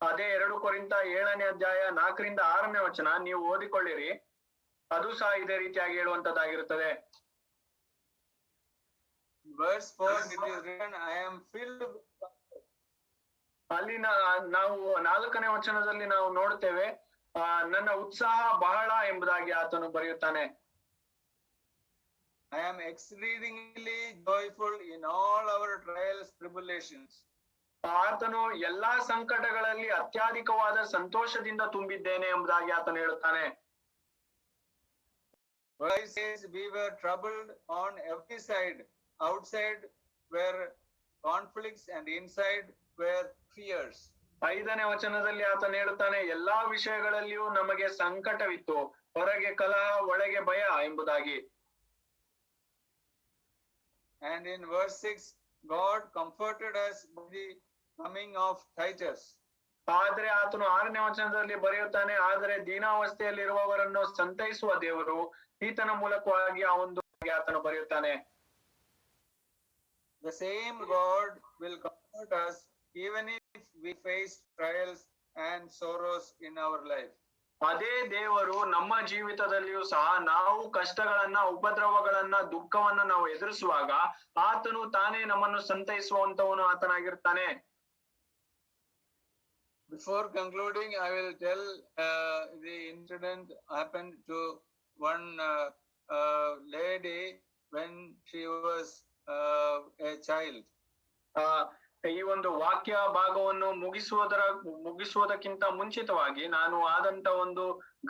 ಅದೇ 2 ಕೊರಿಂಥ 7ನೇ ಅಧ್ಯಾಯ 4ರಿಂದ 6ನೇ ವಚನ ನೀವು ಓದಿಕೊಳ್ಳಿರಿ. ಅದು ಸಹ ಇದೇ ರೀತಿಯಾಗಿ ಹೇಳುವಂತದ್ದಾಗಿರುತ್ತದೆ. Verse 4 it is written, I am filled with comfort. ಅಲ್ಲಿ ನಾವು 4ನೇ ವಚನದಲ್ಲಿ ನಾವು ನೋಡ್ತೇವೆ, ನನ್ನ ಉತ್ಸಾಹ ಬಹಳ ಎಂಬುದಾಗಿ ಆತನು ಬರೆಯುತ್ತಾನೆ. I am exceedingly joyful in all our trials, tribulations. ಆತನು ಎಲ್ಲಾ ಸಂಕಟಗಳಲ್ಲಿ ಅತ್ಯಧಿಕವಾದ ಸಂತೋಷದಿಂದ ತುಂಬಿದ್ದೇನೆ ಎಂಬುದಾಗಿ ಆತನು ಹೇಳುತ್ತಾನೆ. Verse says, we were troubled on every side. Outside were conflicts and inside were fears. 5ನೇ ವಚನದಲ್ಲಿ ಆತನು ಹೇಳುತ್ತಾನೆ, ಎಲ್ಲಾ ವಿಷಯಗಳಲ್ಲಿಯೂ ನಮಗೆ ಸಂಕಟವಿತ್ತು, ಹೊರಗೆ ಕಲಹ ಒಳಗೆ ಭಯ ಎಂಬುದಾಗಿ. And in verse 6, God comforted us by the coming of Titus. ಆದ್ರೆ ಆತನು 6ನೇ ವಚನದಲ್ಲಿ ಬರೆಯುತ್ತಾನೆ, ಆದರೆ ದೀನಾವಸ್ಥೆಯಲ್ಲಿರುವವರನ್ನು ಸಂತೈಸುವ ದೇವರು ಈತನ ಮೂಲಕವಾಗಿ ಆ ಒಂದು ಆತನು ಬರೆಯುತ್ತಾನೆ. The same God will comfort us even if we face trials and sorrows in our life. ಅದೇ ದೇವರು ನಮ್ಮ ಜೀವಿತದಲ್ಲಿಯೂ ಸಹ ನಾವು ಕಷ್ಟಗಳನ್ನ, ಉಪದ್ರವಗಳನ್ನ, ದುಃಖವನ್ನ ನಾವು ಎದುರಿಸುವಾಗ ಆತನು ತಾನೇ ನಮ್ಮನ್ನು ಸಂತೈಸುವಂತವನು ಆತನಾಗಿರ್ತಾನೆ. Before concluding, I will tell the incident happened to one lady when she was a child. ಈ ಒಂದು ವಾಕ್ಯ ಭಾಗವನ್ನು ಮುಗಿಸುವುದಕ್ಕಿಂತ ಮುಂಚಿತವಾಗಿ ನಾನು ಆದಂತ ಒಂದು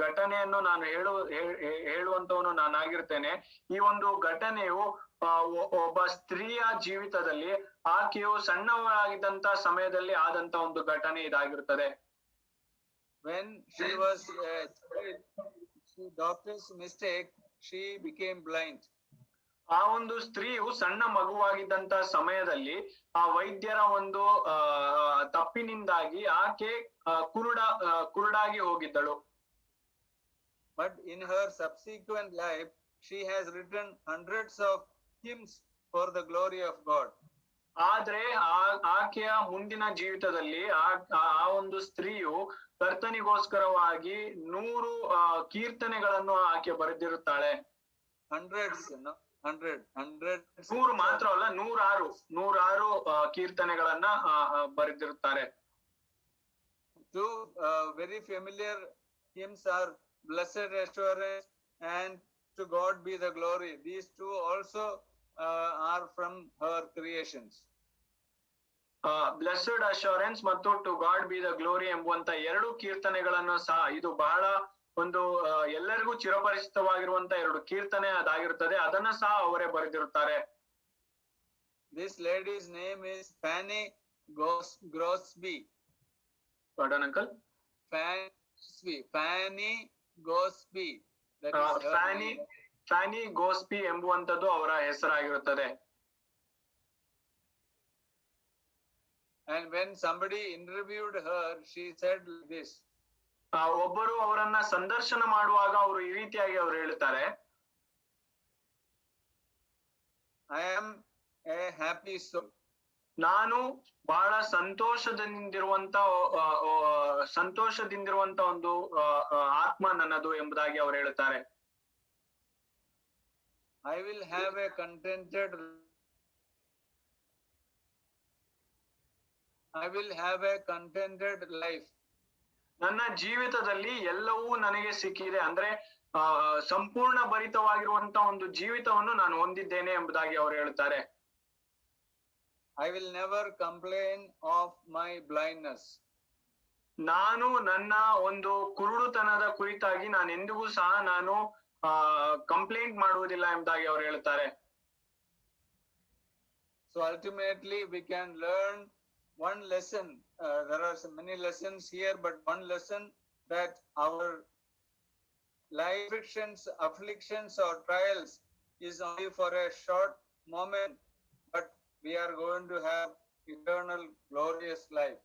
ಘಟನೆಯನ್ನು ನಾನು ಹೇಳುವಂತವನು ನಾನಾಗಿರ್ತೇನೆ. ಈ ಒಂದು ಘಟನೆಯು ಒಬ್ಬ ಸ್ತ್ರೀಯ ಜೀವಿತದಲ್ಲಿ ಆಕೆಯು ಸಣ್ಣವರಾಗಿದ್ದಂತ ಸಮಯದಲ್ಲಿ ಆದಂತ ಒಂದು ಘಟನೆ ಇದಾಗಿರುತ್ತದೆ. When she was a child, through doctor's mistake, she became blind. ಆ ಒಂದು ಸ್ತ್ರೀಯು ಸಣ್ಣ ಮಗುವಾಗಿದ್ದಂತ ಸಮಯದಲ್ಲಿ ಆ ವೈದ್ಯರ ಒಂದು ತಪ್ಪಿನಿಂದಾಗಿ ಆಕೆ ಕುರುಡಾಗಿ ಹೋಗಿದ್ದಳು. But in her subsequent life, she has written hundreds of hymns for the glory of God. ಆದ್ರೆ ಆಕೆಯ ಮುಂದಿನ ಜೀವಿತದಲ್ಲಿ ಆ ಒಂದು ಸ್ತ್ರೀಯು ಕರ್ತನಿಗೋಸ್ಕರವಾಗಿ 100 ಕೀರ್ತನೆಗಳನ್ನು ಆಕೆ ಬರೆದಿರುತ್ತಾಳೆ. 100 ಮಾತ್ರ ಅಲ್ಲ, 106 ಕೀರ್ತನೆಗಳನ್ನ ಬರೆದಿರುತ್ತಾರೆ. Two very familiar hymns are Blessed Assurance and To God Be the Glory. These two also are from her creations. Blessed Assurance ಮತ್ತು To God Be the Glory ಎಂಬುವಂತ 2 ಕೀರ್ತನೆಗಳನ್ನು ಸಹ ಇದು ಬಹಳ ಒಂದು ಎಲ್ಲರಿಗೂ ಚಿರಪರಿಚಿತವಾಗಿರುವಂತ 2 ಕೀರ್ತನೆ ಅದಾಗಿರುತ್ತದೆ. ಅದನ್ನ ಸಹ ಅವರೇ ಬರೆದಿರುತ್ತಾರೆ. This lady's name is Fanny Crosby. Pardon uncle? Fanny Crosby. Fanny Crosby ಎಂಬುವಂತದ್ದು ಅವರ ಹೆಸರಾಗಿರುತ್ತದೆ. And when somebody interviewed her, she said this. ಒಬ್ಬರು ಅವರನ್ನ ಸಂದರ್ಶನ ಮಾಡುವಾಗ ಅವರು ಈ ರೀತಿಯಾಗಿ ಅವರು ಹೇಳ್ತಾರೆ, I am a happy soul. ನಾನು ಬಹಳ ಸಂತೋಷದಿಂದಿರುವಂತ ಒಂದು ಆತ್ಮ ನನ್ನದು ಎಂಬುದಾಗಿ ಅವರು ಹೇಳುತ್ತಾರೆ. I will have a contented life. ನನ್ನ ಜೀವಿತದಲ್ಲಿ ಎಲ್ಲವೂ ನನಗೆ ಸಿಕ್ಕಿದೆ, ಅಂದ್ರೆ ಸಂಪೂರ್ಣ ಭರಿತವಾಗಿರುವಂತ ಒಂದು ಜೀವಿತವನ್ನು ನಾನು ಹೊಂದಿದ್ದೇನೆ ಎಂಬುದಾಗಿ ಅವರು ಹೇಳುತ್ತಾರೆ. I will never complain of my blindness. ನಾನು ನನ್ನ ಒಂದು ಕುರುಡುತನದ ಕುರಿತಾಗಿ ನಾನು ಎಂದಿಗೂ ಸಹ ನಾನು ಕಂಪ್ಲೇಂಟ್ ಮಾಡುವುದಿಲ್ಲ ಎಂಬುದಾಗಿ ಅವರು ಹೇಳುತ್ತಾರೆ. So ultimately we can learn one lesson. There are so many lessons here, but one lesson that our life afflictions or trials is only for a short moment, but we are going to have eternal glorious life.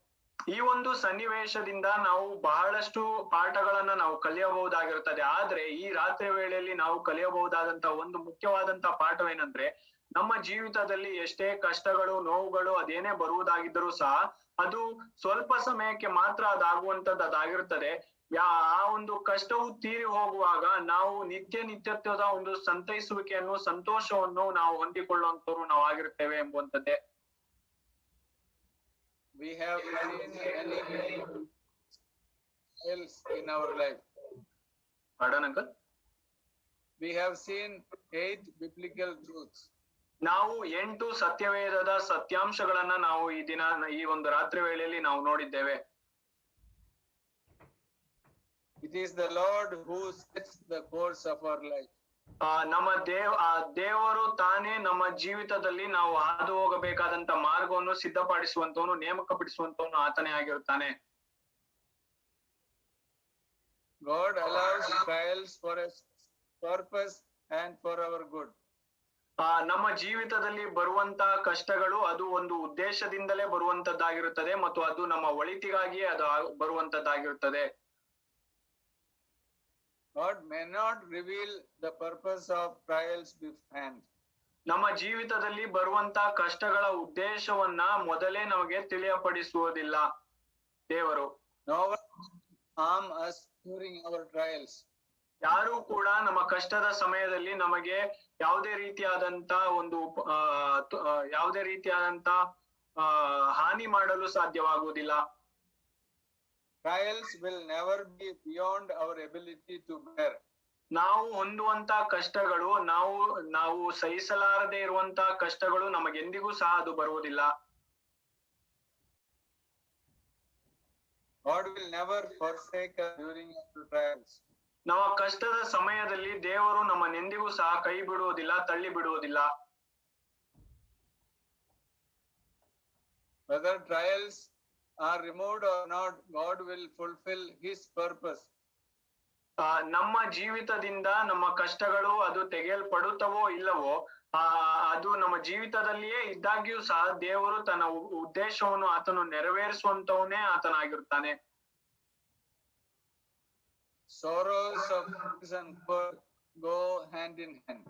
ಈ ಒಂದು ಸನ್ನಿವೇಶದಿಂದ ನಾವು ಬಹಳಷ್ಟು ಪಾಠಗಳನ್ನ ನಾವು ಕಲಿಯಬಹುದಾಗಿರುತ್ತದೆ. ಆದ್ರೆ ಈ ರಾತ್ರಿ ವೇಳೆಯಲ್ಲಿ ನಾವು ಕಲಿಯಬಹುದಾದಂತ ಒಂದು ಮುಖ್ಯವಾದಂತ ಪಾಠವೇನಂದ್ರೆ, ನಮ್ಮ ಜೀವಿತದಲ್ಲಿ ಎಷ್ಟೇ ಕಷ್ಟಗಳು ನೋವುಗಳು ಅದೇನೇ ಬರುವುದಾಗಿದ್ದರೂ ಸಹ ಅದು ಸ್ವಲ್ಪ ಸಮಯಕ್ಕೆ ಮಾತ್ರ ಅದಾಗಿರುತ್ತದೆ. ಆ ಒಂದು ಕಷ್ಟವು ತೀರಿ ಹೋಗುವಾಗ ನಾವು ನಿತ್ಯತ್ವದ ಒಂದು ಸಂತೈಸುವಿಕೆಯನ್ನು ಸಂತೋಷವನ್ನು ನಾವು ಹೊಂದಿಕೊಳ್ಳುವಂತವ್ರು ನಾವು ಆಗಿರ್ತೇವೆ ಎಂಬುವಂತದ್ದೇ. We have seen many trials in our life. Pardon, uncle? We have seen 8 biblical truths. ನಾವು 8 ಸತ್ಯವೇದದ ಸತ್ಯಾಂಶಗಳನ್ನ ನಾವು ಈ ಒಂದು ರಾತ್ರಿ ವೇಳೆಯಲ್ಲಿ ನಾವು ನೋಡಿದ್ದೇವೆ. It is the Lord who sets the course of our life. ನಮ್ಮ ದೇವರು ತಾನೇ ನಮ್ಮ ಜೀವಿತದಲ್ಲಿ ನಾವು ಹಾದು ಹೋಗಬೇಕಾದಂತ ಮಾರ್ಗವನ್ನು ಸಿದ್ಧಪಡಿಸುವಂತವನು, ನೇಮಕಪಡಿಸುವಂತವನು ಆತನೇ ಆಗಿರುತ್ತಾನೆ. God allows trials for a purpose and for our good. ನಮ್ಮ ಜೀವಿತದಲ್ಲಿ ಬರುವಂತ ಕಷ್ಟಗಳು ಅದು ಒಂದು ಉದ್ದೇಶದಿಂದಲೇ ಬರುವಂತದ್ದಾಗಿರುತ್ತದೆ ಮತ್ತು ಅದು ನಮ್ಮ ಒಳಿತಿಗಾಗಿಯೇ ಅದು ಬರುವಂತದ್ದಾಗಿರುತ್ತದೆ. God may not reveal the purpose of trials beforehand. ನಮ್ಮ ಜೀವಿತದಲ್ಲಿ ಬರುವಂತ ಕಷ್ಟಗಳ ಉದ್ದೇಶವನ್ನ ಮೊದಲೇ ನಮಗೆ ತಿಳಿಯಪಡಿಸುವುದಿಲ್ಲ ದೇವರು. No one harm us during our trials. ಯಾರು ಕೂಡ ನಮ್ಮ ಕಷ್ಟದ ಸಮಯದಲ್ಲಿ ನಮಗೆ ಯಾವುದೇ ರೀತಿಯಾದಂತ ಹಾನಿ ಮಾಡಲು ಸಾಧ್ಯವಾಗುವುದಿಲ್ಲ. Trials will never be beyond our ability to bear. ನಾವು ಹೊಂದುವಂತ ಕಷ್ಟಗಳು ನಾವು ಸಹಿಸಲಾರದೆ ಇರುವಂತ ಕಷ್ಟಗಳು ನಮಗೆಂದಿಗೂ ಸಹ ಅದು ಬರುವುದಿಲ್ಲ. God will never forsake us during our trials. ನಮ್ಮ ಕಷ್ಟದ ಸಮಯದಲ್ಲಿ ದೇವರು ನಮ್ಮನ್ನೆಂದಿಗೂ ಸಹ ಕೈ ಬಿಡುವುದಿಲ್ಲ, ತಳ್ಳಿ ಬಿಡುವುದಿಲ್ಲ. Whether trials are removed or not, God will fulfill His purpose. ನಮ್ಮ ಜೀವಿತದಿಂದ ನಮ್ಮ ಕಷ್ಟಗಳು ಅದು ತೆಗೆಯಲ್ಪಡುತ್ತವೋ ಇಲ್ಲವೋ ಅದು ನಮ್ಮ ಜೀವಿತದಲ್ಲಿಯೇ ಇದ್ದಾಗ್ಯೂ ಸಹ ದೇವರು ತನ್ನ ಉದ್ದೇಶವನ್ನು ಆತನು ನೆರವೇರಿಸುವಂತವನೇ ಆತನಾಗಿರುತ್ತಾನೆ. Sorrows of and go hand in hand.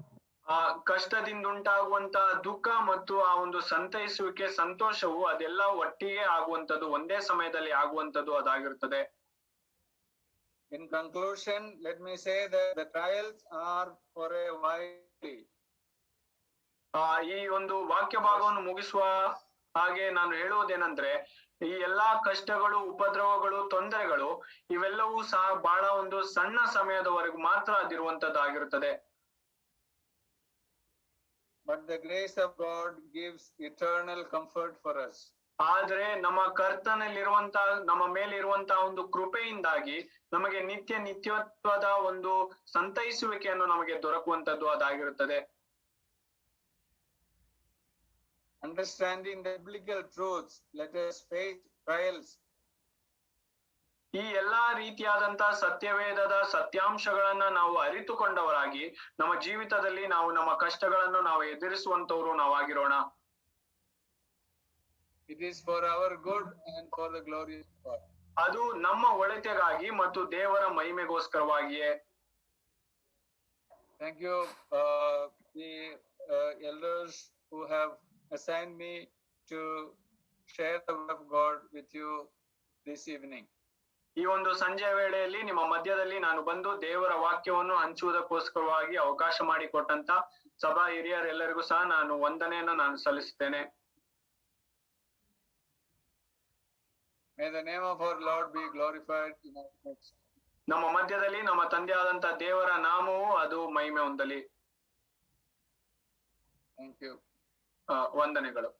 ಕಷ್ಟದಿಂದ ಉಂಟಾಗುವಂತ ದುಃಖ ಮತ್ತು ಆ ಒಂದು ಸಂತೈಸುವಿಕೆ, ಸಂತೋಷವು ಅದೆಲ್ಲ ಒಟ್ಟಿಗೆ ಆಗುವಂತದ್ದು, ಒಂದೇ ಸಮಯದಲ್ಲಿ ಆಗುವಂತದ್ದು ಅದಾಗಿರುತ್ತದೆ. In conclusion, let me say that the trials are for a while. ಈ ಒಂದು ವಾಕ್ಯ ಭಾಗವನ್ನು ಮುಗಿಸುವ ಹಾಗೆ ನಾನು ಹೇಳುವುದೇನೆಂದ್ರೆ, ಈ ಎಲ್ಲಾ ಕಷ್ಟಗಳು, ಉಪದ್ರವಗಳು, ತೊಂದರೆಗಳು ಇವೆಲ್ಲವೂ ಸಹ ಬಹಳ ಒಂದು ಸಣ್ಣ ಸಮಯದವರೆಗೂ ಮಾತ್ರ ಅದಿರುವಂತದ್ದಾಗಿರುತ್ತದೆ. But the grace of God gives eternal comfort for us. ಆದ್ರೆ ನಮ್ಮ ಕರ್ತನಲ್ಲಿರುವಂತ ನಮ್ಮ ಮೇಲಿರುವಂತ ಒಂದು ಕೃಪೆಯಿಂದಾಗಿ ನಮಗೆ ನಿತ್ಯತ್ವದ ಒಂದು ಸಂತೈಸುವಿಕೆಯನ್ನು ನಮಗೆ ದೊರಕುವಂತದ್ದು ಅದಾಗಿರುತ್ತದೆ. Understanding the biblical truths, let us face trials. ಈ ಎಲ್ಲಾ ರೀತಿಯಾದಂತ ಸತ್ಯವೇದದ ಸತ್ಯಾಂಶಗಳನ್ನ ನಾವು ಅರಿತುಕೊಂಡವರಾಗಿ ನಮ್ಮ ಜೀವಿತದಲ್ಲಿ ನಾವು ನಮ್ಮ ಕಷ್ಟಗಳನ್ನು ನಾವು ಎದುರಿಸುವಂತವ್ರು ನಾವಾಗಿರೋಣ. It is for our good and for the glory of God. ಅದು ನಮ್ಮ ಒಳಿತಿಗಾಗಿ ಮತ್ತು ದೇವರ ಮಹಿಮೆಗೋಸ್ಕರವಾಗಿಯೇ. Thank you, the elders who have assigned me to share the word of God with you this evening. ಈ ಒಂದು ಸಂಜೆಯ ವೇಳೆಯಲ್ಲಿ ನಿಮ್ಮ ಮಧ್ಯದಲ್ಲಿ ನಾನು ಬಂದು ದೇವರ ವಾಕ್ಯವನ್ನು ಹಂಚುವುದಕ್ಕೋಸ್ಕರವಾಗಿ ಅವಕಾಶ ಮಾಡಿಕೊಟ್ಟಂತ ಸಭಾ ಹಿರಿಯರೆಲ್ಲರಿಗೂ ಸಹ ನಾನು ವಂದನೆಯನ್ನು ನಾನು ಸಲ್ಲಿಸುತ್ತೇನೆ. May the name of our Lord be glorified in our midst. ನಮ್ಮ ಮಧ್ಯದಲ್ಲಿ ನಮ್ಮ ತಂದೆಯಾದಂತ ದೇವರ ನಾಮವು ಅದು ಮಹಿಮೆ ಹೊಂದಲಿ. Thank you. ವಂದನೆಗಳು.